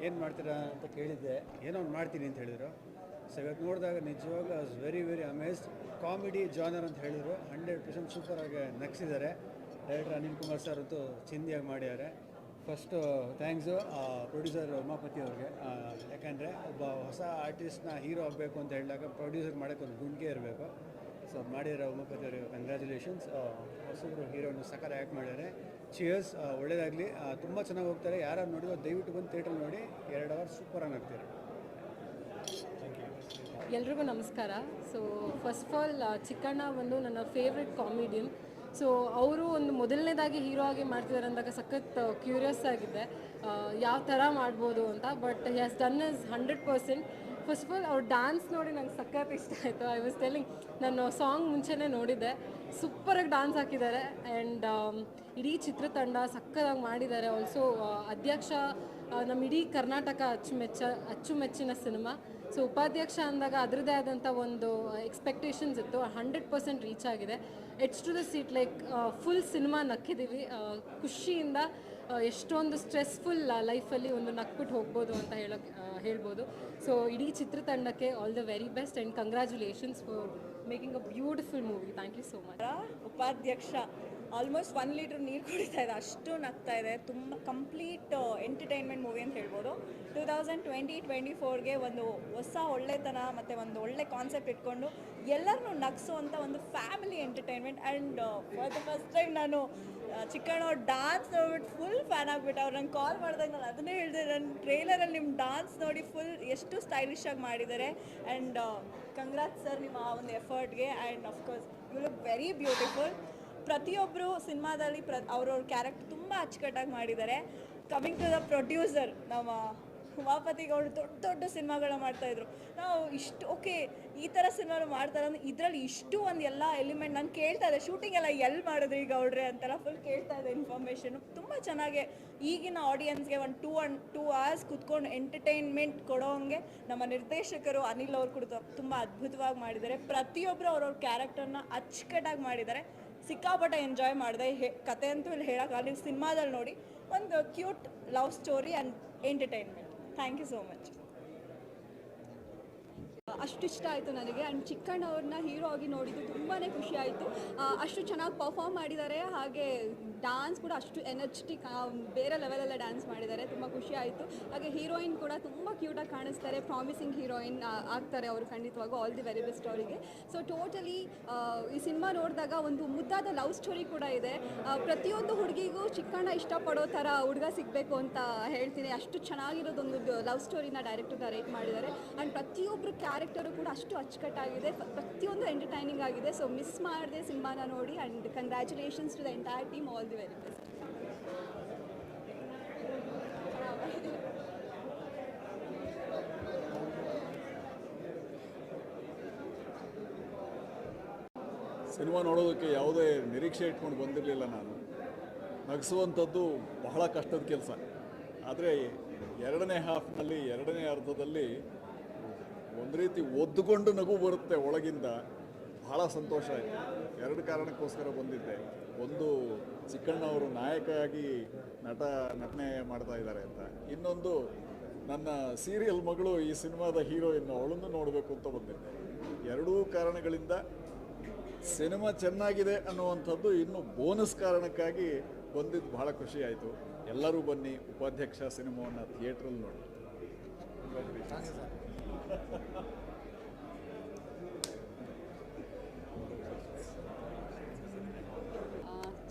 ಏನು ಮಾಡ್ತೀರಾ ಅಂತ ಕೇಳಿದ್ದೆ, ಏನೋ ಒಂದು ಮಾಡ್ತೀನಿ ಅಂತ ಹೇಳಿದರು. ಸೊ ಇವತ್ತು ನೋಡಿದಾಗ ನಿಜವಾಗ್ಲೂ I was very amazed. Comedy genre ಅಂತ ಹೇಳಿದರು, 100% ಸೂಪರಾಗಿ ನಗಿಸಿದ್ದಾರೆ. ಡೈರೆಕ್ಟರ್ ಅನಿಲ್ ಕುಮಾರ್ ಸರ್ ಅಂತೂ ಚಿಂದಿಯಾಗಿ ಮಾಡಿದ್ದಾರೆ. ಫಸ್ಟು ಥ್ಯಾಂಕ್ಸು ಪ್ರೊಡ್ಯೂಸರ್ ಉಮಾಪತಿ ಅವ್ರಿಗೆ. ಯಾಕಂದರೆ ಒಬ್ಬ ಹೊಸ ಆರ್ಟಿಸ್ಟ್ನ ಹೀರೋ ಆಗಬೇಕು ಅಂತ ಹೇಳಿದಾಗ ಪ್ರೊಡ್ಯೂಸರ್ ಮಾಡೋಕ್ಕೆ ಒಂದು ಗುಂಡಿಗೆ ಇರಬೇಕು. ಸೊ ಮಾಡಿರೋ ಉಮಾಪತಿ ಅವರಿಗೆ ಕಂಗ್ರ್ಯಾಚುಲೇಷನ್ಸ್. ಹೊಸಬ್ರು ಹೀರೋನ ಸಕಾರ ಆ್ಯಕ್ಟ್ ಮಾಡಿದ್ದಾರೆ. ಚಿಯರ್ಸ್, ಒಳ್ಳೆಯದಾಗಲಿ. ತುಂಬ ಚೆನ್ನಾಗಿ ಹೋಗ್ತಾರೆ. ಯಾರು ನೋಡಿರೋ ದಯವಿಟ್ಟು ಬಂದು ಥಿಯೇಟ್ರಲ್ಲಿ ನೋಡಿ. 2 ಅವರ್ ಸೂಪರಾಗಿ ಆಗ್ತಾರೆ. ಎಲ್ರಿಗೂ ನಮಸ್ಕಾರ. So first of all Chikkanna ಒಂದು ನನ್ನ ಫೇವ್ರೆಟ್ ಕಾಮಿಡಿಯನ್. ಸೊ ಅವರು ಒಂದು ಮೊದಲನೇದಾಗಿ ಹೀರೋ ಆಗಿ ಮಾಡ್ತಿದ್ದಾರೆ ಅಂದಾಗ ಸಖತ್ ಕ್ಯೂರಿಯಸ್ ಆಗಿದೆ ಯಾವ ಥರ ಮಾಡ್ಬೋದು ಅಂತ. But he has done is 100%. First of all ಅವ್ರ ಡ್ಯಾನ್ಸ್ ನೋಡಿ ನಂಗೆ ಸಖತ್ ಇಷ್ಟ ಆಯಿತು. ಐ ವಾಸ್ ಟೆಲ್ಲಿಂಗ್, ನಾನು ಸಾಂಗ್ ಮುಂಚೆನೇ ನೋಡಿದ್ದೆ, ಸೂಪರಾಗಿ ಡ್ಯಾನ್ಸ್ ಹಾಕಿದ್ದಾರೆ. ಆ್ಯಂಡ್ ಇಡೀ ಚಿತ್ರತಂಡ ಸಕ್ಕತ್ತಾಗಿ ಮಾಡಿದ್ದಾರೆ. ಆಲ್ಸೋ ಅಧ್ಯಕ್ಷ ನಮ್ಮ ಇಡೀ ಕರ್ನಾಟಕ ಅಚ್ಚುಮೆಚ್ಚಿನ ಸಿನಿಮಾ. ಸೊ ಉಪಾಧ್ಯಕ್ಷ ಅಂದಾಗ ಅದರದ್ದೇ ಆದಂಥ ಒಂದು ಎಕ್ಸ್ಪೆಕ್ಟೇಷನ್ಸ್ ಇತ್ತು. 100% ರೀಚ್ ಆಗಿದೆ. Edge to the seat, like full cinema ನಕ್ಕಿದ್ದೀವಿ ಖುಷಿಯಿಂದ. ಎಷ್ಟೊಂದು ಸ್ಟ್ರೆಸ್ಫುಲ್ ಲೈಫಲ್ಲಿ ಒಂದು ನಕ್ಬಿಟ್ಟು ಹೋಗ್ಬೋದು ಅಂತ ಹೇಳ್ಬೋದು. ಸೊ ಇಡೀ ಚಿತ್ರತಂಡಕ್ಕೆ all the very best and congratulations for making a beautiful movie. Thank you so much. Upadhyaksha almost 1 litre ನೀರು ಕುಡಿತಾ ಇದೆ, ಅಷ್ಟು ನಗ್ತಾ ಇದೆ. ತುಂಬ ಕಂಪ್ಲೀಟ್ ಎಂಟರ್ಟೈನ್ಮೆಂಟ್ ಮೂವಿ ಅಂತ ಹೇಳ್ಬೋದು. 2020-24ಗೆ ಒಂದು ಹೊಸ ಒಳ್ಳೆತನ ಮತ್ತು ಒಂದು ಒಳ್ಳೆ ಕಾನ್ಸೆಪ್ಟ್ ಇಟ್ಕೊಂಡು ಎಲ್ಲರನ್ನೂ ನಗಿಸೋವಂಥ ಒಂದು family entertainment. And for the first time ನಾನು ಚಿಕ್ಕಣ್ಣ ಡ್ಯಾನ್ಸ್ ನೋಡ್ಬಿಟ್ಟು ಫುಲ್ ಫ್ಯಾನ್ ಆಗಿಬಿಟ್ಟು ಅವ್ರು ನಂಗೆ ಕಾಲ್ ಮಾಡಿದಾಗ ನಾನು ಅದನ್ನೇ ಹೇಳಿದೆ, ನನ್ನ ಟ್ರೈಲರಲ್ಲಿ ನಿಮ್ಮ ಡ್ಯಾನ್ಸ್ ನೋಡಿ ಫುಲ್ ಎಷ್ಟು ಸ್ಟೈಲಿಶ್ ಆಗಿ ಮಾಡಿದ್ದಾರೆ. ಆ್ಯಂಡ್ ಕಂಗ್ರಾಟ್ಸ್ ಸರ್ ನಿಮ್ಮ ಆ ಒಂದು ಎಫರ್ಟ್ಗೆ. And of course you look very beautiful. ಪ್ರತಿಯೊಬ್ಬರು ಸಿನಿಮಾದಲ್ಲಿ ಅವ್ರವ್ರ ಕ್ಯಾರೆಕ್ಟರ್ ತುಂಬ ಅಚ್ಚುಕಟ್ಟಾಗಿ ಮಾಡಿದ್ದಾರೆ. ಕಮಿಂಗ್ ಟು ದ ಪ್ರೊಡ್ಯೂಸರ್, ನಮ್ಮ ಉಮಾಪತಿ ಗೌಡ್ರು ದೊಡ್ಡ ಸಿನಿಮಾಗಳನ್ನ ಮಾಡ್ತಾಯಿದ್ರು. ನಾವು ಇಷ್ಟು ಓಕೆ ಈ ಥರ ಸಿನಿಮಾಗಳು ಮಾಡ್ತಾರೆ ಅಂದರೆ ಇದರಲ್ಲಿ ಇಷ್ಟು ಒಂದು ಎಲ್ಲ ಎಲಿಮೆಂಟ್ ನಾನು ಕೇಳ್ತಾ ಇದ್ದೆ. ಶೂಟಿಂಗ್ ಎಲ್ಲ ಎಲ್ಲಿ ಮಾಡಿದ್ರಿ ಗೌಡ್ರೆ ಅಂತೆಲ್ಲ ಫುಲ್ ಕೇಳ್ತಾ ಇದ್ದೆ ಇನ್ಫಾರ್ಮೇಷನು. ತುಂಬ ಚೆನ್ನಾಗಿ ಈಗಿನ ಆಡಿಯನ್ಸ್ಗೆ ಒಂದು 2 hours ಕೂತ್ಕೊಂಡು ಎಂಟರ್ಟೈನ್ಮೆಂಟ್ ಕೊಡೋಂಗೆ ನಮ್ಮ ನಿರ್ದೇಶಕರು ಅನಿಲ್ ಅವ್ರು ಕೂಡ ತುಂಬ ಅದ್ಭುತವಾಗಿ ಮಾಡಿದ್ದಾರೆ. ಪ್ರತಿಯೊಬ್ಬರು ಅವ್ರವ್ರ ಕ್ಯಾರೆಕ್ಟರ್ನ ಅಚ್ಚುಕಟ್ಟಾಗಿ ಮಾಡಿದ್ದಾರೆ. ಸಿಕ್ಕಾಪಟ್ಟೆ ಎಂಜಾಯ್ ಮಾಡಿದೆ. ಕತೆ ಅಂತೂ ಇಲ್ಲಿ ಹೇಳೋಕ್ಕಾಗಲ್ಲ, ನೀವು ಸಿನಿಮಾದಲ್ಲಿ ನೋಡಿ. ಒಂದು cute love story and entertainment. Thank you so much. ಅಷ್ಟು ಇಷ್ಟ ಆಯಿತು ನನಗೆ. ಆ್ಯಂಡ್ ಚಿಕ್ಕಣ್ಣ ಅವ್ರನ್ನ ಹೀರೋ ಆಗಿ ನೋಡಿದ್ದು ತುಂಬಾ ಖುಷಿ ಆಯಿತು. ಅಷ್ಟು ಚೆನ್ನಾಗಿ ಪರ್ಫಾರ್ಮ್ ಮಾಡಿದ್ದಾರೆ, ಹಾಗೆ ಡ್ಯಾನ್ಸ್ ಕೂಡ ಅಷ್ಟು ಎನರ್ಜೆಟಿಕ್, ಬೇರೆ ಲೆವೆಲಲ್ಲೇ ಡ್ಯಾನ್ಸ್ ಮಾಡಿದ್ದಾರೆ, ತುಂಬ ಖುಷಿ ಆಯಿತು. ಹಾಗೆ ಹೀರೋಯಿನ್ ಕೂಡ ತುಂಬ ಕ್ಯೂಟಾಗಿ ಕಾಣಿಸ್ತಾರೆ, ಪ್ರಾಮಿಸಿಂಗ್ ಹೀರೋಯಿನ್ ಆಗ್ತಾರೆ ಅವರು ಖಂಡಿತವಾಗೂ. ಆಲ್ ದಿ ವೆರಿ ಬೆಸ್ಟ್ ಅವರಿಗೆ. ಸೊ ಟೋಟಲಿ ಈ ಸಿನಿಮಾ ನೋಡಿದಾಗ ಒಂದು ಮುದ್ದಾದ ಲವ್ ಸ್ಟೋರಿ ಕೂಡ ಇದೆ. ಪ್ರತಿಯೊಂದು ಹುಡುಗಿಗೂ ಚಿಕ್ಕಣ್ಣ ಇಷ್ಟಪಡೋ ಥರ ಹುಡುಗ ಸಿಗಬೇಕು ಅಂತ ಹೇಳ್ತೀನಿ. ಅಷ್ಟು ಚೆನ್ನಾಗಿರೋದೊಂದು ಲವ್ ಸ್ಟೋರಿನ ಡೈರೆಕ್ಟರ್ ನರೇಟ್ ಮಾಡಿದ್ದಾರೆ. ಆ್ಯಂಡ್ ಪ್ರತಿಯೊಬ್ಬರು ಕ್ಯಾರೆಕ್ಟರು ಕೂಡ ಅಷ್ಟು ಅಚ್ಚುಕಟ್ಟಾಗಿದೆ, ಪ್ರತಿಯೊಂದು ಎಂಟರ್ಟೈನಿಂಗ್ ಆಗಿದೆ. ಸೊ ಮಿಸ್ ಮಾಡದೆ ಸಿನಿಮಾನ ನೋಡಿ. And congratulations to the entire team, all the very best. Cinema ನೋಡೋದಕ್ಕೆ ಯಾವುದೇ ನಿರೀಕ್ಷೆ ಇಟ್ಕೊಂಡು ಬಂದಿರಲಿಲ್ಲ ನಾನು. ನಗಿಸುವಂಥದ್ದು ಬಹಳ ಕಷ್ಟದ ಕೆಲಸ. ಆದರೆ ಎರಡನೇ ಹಾಫ್ನಲ್ಲಿ, ಎರಡನೇ ಅರ್ಧದಲ್ಲಿ ಒಂದು ರೀತಿ ಒದ್ದುಕೊಂಡು ನಗು ಬರುತ್ತೆ ಒಳಗಿಂದ. ಬಹಳ ಸಂತೋಷ ಆಯಿತು. ಎರಡು ಕಾರಣಕ್ಕೋಸ್ಕರ ಬಂದಿದ್ದೆ. ಒಂದು, ಚಿಕ್ಕಣ್ಣ ಅವರು ನಾಯಕರಾಗಿ ನಟನೆ ಮಾಡ್ತಾ ಇದ್ದಾರೆ ಅಂತ. ಇನ್ನೊಂದು, ನನ್ನ ಸೀರಿಯಲ್ ಮಗಳು ಈ ಸಿನಿಮಾದ ಹೀರೋಯಿನ್, ಅವಳನ್ನು ನೋಡಬೇಕು ಅಂತ ಬಂದಿದ್ದೆ. ಎರಡೂ ಕಾರಣಗಳಿಂದ ಸಿನಿಮಾ ಚೆನ್ನಾಗಿದೆ ಅನ್ನುವಂಥದ್ದು ಇನ್ನು ಬೋನಸ್ ಕಾರಣಕ್ಕಾಗಿ ಬಂದಿದ್ದು ಬಹಳ ಖುಷಿ ಆಯಿತು. ಎಲ್ಲರೂ ಬನ್ನಿ, ಉಪಾಧ್ಯಕ್ಷ ಸಿನಿಮಾವನ್ನು ಥಿಯೇಟ್ರಲ್ಲಿ ನೋಡಿ.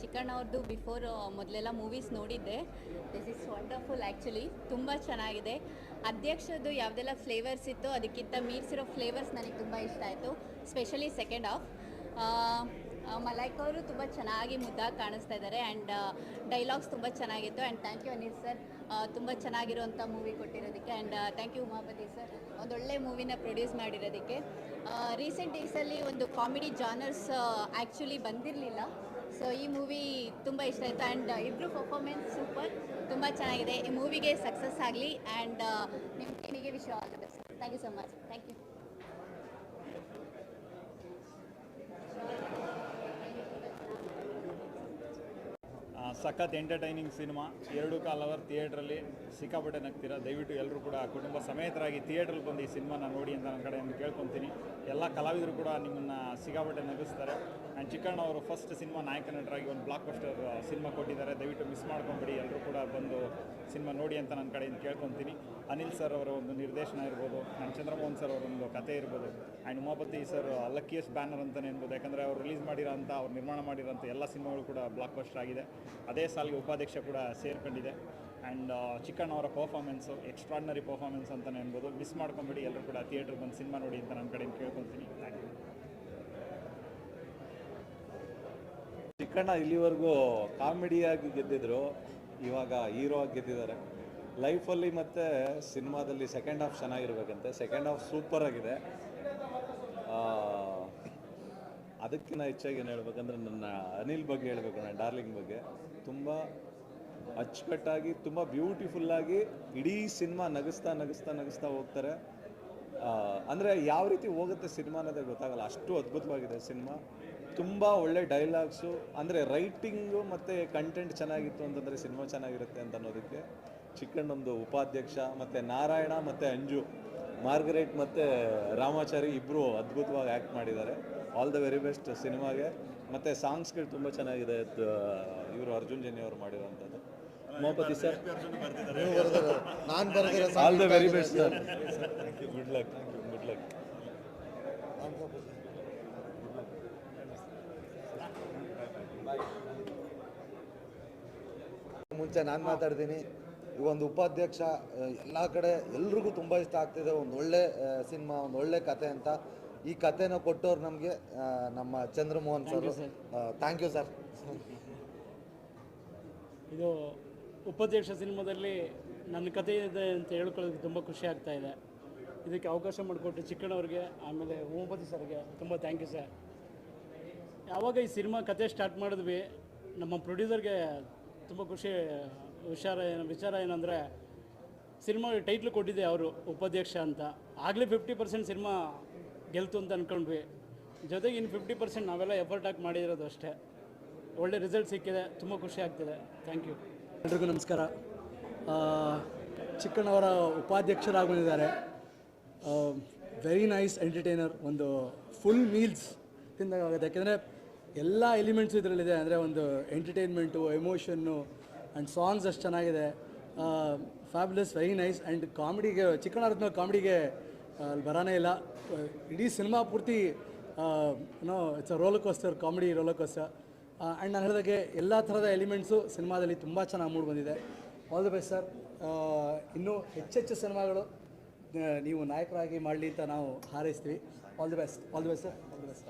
ಚಿಕ್ಕಣ್ಣ ಅವ್ರದ್ದು ಬಿಫೋರ್ ಮೊದಲೆಲ್ಲ ಮೂವೀಸ್ ನೋಡಿದ್ದೆ. ದಿಸ್ ಇಸ್ ವಂಡರ್ಫುಲ್ ಆ್ಯಕ್ಚುಲಿ, ತುಂಬ ಚೆನ್ನಾಗಿದೆ. ಅಧ್ಯಕ್ಷದ್ದು ಯಾವುದೆಲ್ಲ ಫ್ಲೇವರ್ಸ್ ಇತ್ತು ಅದಕ್ಕಿಂತ ಮೀರಿಸಿರೋ ಫ್ಲೇವರ್ಸ್ ನನಗೆ ತುಂಬ ಇಷ್ಟ ಆಯಿತು. Specially second half. ಮಲೈಕ್ ಅವರು ತುಂಬ ಚೆನ್ನಾಗಿ ಮುದ್ದಾಗಿ ಕಾಣಿಸ್ತಾ ಇದ್ದಾರೆ. ಆ್ಯಂಡ್ ಡೈಲಾಗ್ಸ್ ತುಂಬ ಚೆನ್ನಾಗಿತ್ತು. And thank you Anil sir, ತುಂಬ ಚೆನ್ನಾಗಿರುವಂಥ ಮೂವಿ ಕೊಟ್ಟಿರೋದಕ್ಕೆ. And thank you Umapathi sir, ಒಂದೊಳ್ಳೆ ಮೂವಿನ ಪ್ರೊಡ್ಯೂಸ್ ಮಾಡಿರೋದಕ್ಕೆ. ರೀಸೆಂಟ್ ಡೇಸಲ್ಲಿ ಒಂದು ಕಾಮಿಡಿ ಜಾನರ್ಸ್ ಆ್ಯಕ್ಚುಲಿ ಬಂದಿರಲಿಲ್ಲ. ಸೊ ಈ ಮೂವಿ ತುಂಬ ಇಷ್ಟ ಆಯಿತು. ಆ್ಯಂಡ್ ಇಬ್ಬರು ಪರ್ಫಾರ್ಮೆನ್ಸ್ ಸೂಪರ್, ತುಂಬ ಚೆನ್ನಾಗಿದೆ. ಈ ಮೂವಿಗೆ ಸಕ್ಸಸ್ ಆಗಲಿ. ಆ್ಯಂಡ್ ನಿಮ್ಮ ಟೀಮಿಗೆ wish all the best. Thank you so much. Thank you. ಸಖತ್ ಎಂಟರ್ಟೈನಿಂಗ್ ಸಿನಿಮಾ. 2.25 ಅವರ್ ಥಿಯೇಟ್ರಲ್ಲಿ ಸಿಕ್ಕಾಪಟ್ಟೆ ನಗ್ತೀರಾ. ದಯವಿಟ್ಟು ಎಲ್ಲರೂ ಕೂಡ ಕುಟುಂಬ ಸಮೇತರಾಗಿ ಥಿಯೇಟ್ರಲ್ಲಿ ಬಂದು ಈ ಸಿನಿಮಾನ ನೋಡಿ ಅಂತ ನನ್ನ ಕಡೆಯಿಂದ ಕೇಳ್ಕೊತೀನಿ. ಎಲ್ಲ ಕಲಾವಿದರು ಕೂಡ ನಿಮ್ಮನ್ನು ಸಿಕ್ಕಾಪಟ್ಟೆ ನಗಿಸ್ತಾರೆ. ಆ್ಯಂಡ್ ಚಿಕ್ಕಣ್ಣ ಅವರು ಫಸ್ಟ್ ಸಿನಿಮಾ ನಾಯಕ ನಟರಾಗಿ ಒಂದು ಬ್ಲಾಕ್ ಬಸ್ಟರ್ ಸಿನಿಮಾ ಕೊಟ್ಟಿದ್ದಾರೆ. ದಯವಿಟ್ಟು ಮಿಸ್ ಮಾಡ್ಕೊಂಬಿಡಿ, ಎಲ್ಲರೂ ಕೂಡ ಬಂದು ಸಿನಿಮಾ ನೋಡಿ ಅಂತ ನನ್ನ ಕಡೆಯಿಂದ ಕೇಳ್ಕೊತೀನಿ. ಅನಿಲ್ ಸರ್ ಅವರ ಒಂದು ನಿರ್ದೇಶನ ಇರ್ಬೋದು, ಆ್ಯಂಡ್ ಚಂದ್ರಮೋಹನ್ ಸರ್ ಅವರೊಂದು ಕತೆ ಇರ್ಬೋದು, and Umapathi sir luckiest banner ಅಂತಲೇ ಅನ್ಬೋದು. ಯಾಕಂದರೆ ಅವರು ರಿಲೀಸ್ ಮಾಡಿರೋಂಥ, ಅವ್ರು ನಿರ್ಮಾಣ ಮಾಡಿರೋಂಥ ಎಲ್ಲ ಸಿನಿಮಾಗಳು ಕೂಡ ಬ್ಲಾಕ್ ಬಸ್ಟರ್ ಆಗಿದೆ. ಅದೇ ಸಾಲಿಗೆ ಉಪಾಧ್ಯಕ್ಷ ಕೂಡ ಸೇರ್ಕೊಂಡಿದೆ. ಆ್ಯಂಡ್ ಚಿಕ್ಕಣ್ಣ ಅವರ ಪರ್ಫಾರ್ಮೆನ್ಸು ಎಕ್ಸ್ಟ್ರಾರ್ಡಿನರಿ ಪರ್ಫಾರ್ಮೆನ್ಸ್ ಅಂತಲೇ ಅನ್ಬೋದು. ಮಿಸ್ ಮಾಡ್ಕೊಂಬಿಡಿ, ಎಲ್ಲರೂ ಕೂಡ ಥಿಯೇಟ್ರಿಗೆ ಬಂದು ಸಿನಿಮಾ ನೋಡಿ ಅಂತ ನನ್ನ ಕಡೆಯಿಂದ ಕೇಳ್ಕೊತೀನಿ. Thank you. ಚಿಕ್ಕಣ್ಣ ಇಲ್ಲಿವರೆಗೂ ಕಾಮಿಡಿಯಾಗಿ ಗೆದ್ದಿದ್ರು, ಇವಾಗ ಹೀರೋ ಆಗಿ ಗೆದ್ದಿದ್ದಾರೆ. ಲೈಫಲ್ಲಿ ಮತ್ತು ಸಿನಿಮಾದಲ್ಲಿ ಸೆಕೆಂಡ್ ಹಾಫ್ ಚೆನ್ನಾಗಿರ್ಬೇಕಂತೆ. ಸೆಕೆಂಡ್ ಹಾಫ್ ಸೂಪರಾಗಿದೆ. ಅದಕ್ಕಿಂತ ಹೆಚ್ಚಾಗಿ ಏನು ಹೇಳ್ಬೇಕಂದ್ರೆ ನನ್ನ ಅನಿಲ್ ಬಗ್ಗೆ ಹೇಳಬೇಕು, ನನ್ನ ಡಾರ್ಲಿಂಗ್ ಬಗ್ಗೆ. ತುಂಬ ಅಚ್ಚುಕಟ್ಟಾಗಿ, ತುಂಬ ಬ್ಯೂಟಿಫುಲ್ಲಾಗಿ ಇಡೀ ಸಿನಿಮಾ ನಗಿಸ್ತಾ ಹೋಗ್ತಾರೆ. ಅಂದರೆ ಯಾವ ರೀತಿ ಹೋಗುತ್ತೆ ಸಿನಿಮಾ ಅನ್ನೋದೇ ಗೊತ್ತಾಗಲ್ಲ, ಅಷ್ಟು ಅದ್ಭುತವಾಗಿದೆ ಸಿನಿಮಾ. ತುಂಬ ಒಳ್ಳೆ ಡೈಲಾಗ್ಸು, ಅಂದರೆ ರೈಟಿಂಗು ಮತ್ತು ಕಂಟೆಂಟ್ ಚೆನ್ನಾಗಿತ್ತು ಅಂತಂದರೆ ಸಿನಿಮಾ ಚೆನ್ನಾಗಿರುತ್ತೆ ಅಂತ ಅನ್ನೋದಕ್ಕೆ ಚಿಕ್ಕಣ್ಣೊಂದು ಉಪಾಧ್ಯಕ್ಷ ಮತ್ತು ನಾರಾಯಣ ಮತ್ತು ಅಂಜು, ಮಾರ್ಗರೇಟ್ ಮತ್ತು ರಾಮಾಚಾರಿ ಇಬ್ಬರು ಅದ್ಭುತವಾಗಿ ಆ್ಯಕ್ಟ್ ಮಾಡಿದ್ದಾರೆ. ಆಲ್ ದ ವೆರಿ ಬೆಸ್ಟ್ ಸಿನಿಮಾಗೆ. ಮತ್ತು ಸಾಂಗ್ಸ್ಗಳು ತುಂಬ ಚೆನ್ನಾಗಿದೆ. ಇವರು ಅರ್ಜುನ್ ಜನ್ಯ ಅವರು ಮಾಡಿರೋಂಥದ್ದು. Umapathi sir, all the very best sir. Good luck. Good luck. ಮುಂಚೆ ನಾನು ಮಾತಾಡ್ತೀನಿ. ಈ ಒಂದು ಉಪಾಧ್ಯಕ್ಷ ಎಲ್ಲ ಕಡೆ ಎಲ್ರಿಗೂ ತುಂಬ ಇಷ್ಟ ಆಗ್ತಿದೆ. ಒಂದು ಒಳ್ಳೆ ಸಿನಿಮಾ, ಒಂದು ಒಳ್ಳೆ ಕತೆ ಅಂತ. ಈ ಕತೆನ ಕೊಟ್ಟವ್ರು ನಮಗೆ ನಮ್ಮ Chandramohan sir. Thank you sir. ಇದು ಉಪಾಧ್ಯಕ್ಷ ಸಿನಿಮಾದಲ್ಲಿ ನನ್ನ ಕತೆ ಇದೆ ಅಂತ ಹೇಳ್ಕೊಳ್ಳೋದಕ್ಕೆ ತುಂಬ ಖುಷಿ ಆಗ್ತಾ ಇದೆ. ಇದಕ್ಕೆ ಅವಕಾಶ ಮಾಡಿಕೊಟ್ಟು ಚಿಕ್ಕಣ್ಣವ್ರಿಗೆ, ಆಮೇಲೆ ಉಮಾಪತಿ ಸರ್ಗೆ ತುಂಬ ಥ್ಯಾಂಕ್ ಯು ಸರ್. ಯಾವಾಗ ಈ ಸಿನಿಮಾ ಕತೆ ಸ್ಟಾರ್ಟ್ ಮಾಡಿದ್ವಿ, ನಮ್ಮ ಪ್ರೊಡ್ಯೂಸರ್ಗೆ ತುಂಬ ಖುಷಿ ವಿಚಾರ ಏನಂದರೆ, ಸಿನಿಮಾ ಟೈಟ್ಲ್ ಕೊಟ್ಟಿದ್ದೆ ಅವರು ಉಪಾಧ್ಯಕ್ಷ ಅಂತ. ಆಗಲೇ 50% ಸಿನಿಮಾ ಗೆಲ್ತು ಅಂತ ಅಂದ್ಕೊಂಡ್ವಿ. ಜೊತೆಗೆ ಇನ್ನು 50% ನಾವೆಲ್ಲ ಎಫರ್ಟ್ ಹಾಕಿ ಮಾಡಿರೋದು ಅಷ್ಟೇ. ಒಳ್ಳೆ ರಿಸಲ್ಟ್ ಸಿಕ್ಕಿದೆ, ತುಂಬ ಖುಷಿ ಆಗ್ತಿದೆ. Thank you. ಎಲ್ರಿಗೂ ನಮಸ್ಕಾರ. ಚಿಕ್ಕಣ್ಣವರ ಉಪಾಧ್ಯಕ್ಷರಾಗಿ ಬಂದಿದ್ದಾರೆ. Very nice entertainer. ಒಂದು ಫುಲ್ ಮೀಲ್ಸ್ ತಿಂದಾಗುತ್ತೆ, ಯಾಕೆಂದರೆ ಎಲ್ಲ ಎಲಿಮೆಂಟ್ಸು ಇದರಲ್ಲಿದೆ. ಅಂದರೆ ಒಂದು ಎಂಟರ್ಟೈನ್ಮೆಂಟು, ಎಮೋಷನ್ನು ಆ್ಯಂಡ್ ಸಾಂಗ್ಸ್ ಅಷ್ಟು ಚೆನ್ನಾಗಿದೆ. Fabulous, very nice. ಆ್ಯಂಡ್ ಕಾಮಿಡಿಗೆ ಚಿಕ್ಕಣ್ಣ ಕಾಮಿಡಿಗೆ ಅಲ್ಲಿ ಬರೋನೇ ಇಲ್ಲ. ಇಡೀ ಸಿನಿಮಾ ಪೂರ್ತಿ it's a roller coaster, comedy roller coaster. And ನಾನು ಹೇಳಿದಾಗೆ ಎಲ್ಲ ಥರದ ಎಲಿಮೆಂಟ್ಸು ಸಿನಿಮಾದಲ್ಲಿ ತುಂಬ ಚೆನ್ನಾಗಿ ಮೂಡಿ ಬಂದಿದೆ. All the best sir. ಇನ್ನೂ ಹೆಚ್ಚೆಚ್ಚು ಸಿನಿಮಾಗಳು ನೀವು ನಾಯಕರಾಗಿ ಮಾಡಲಿ ಅಂತ ನಾವು ಹಾರೈಸ್ತೀವಿ. All the best sir. All the best.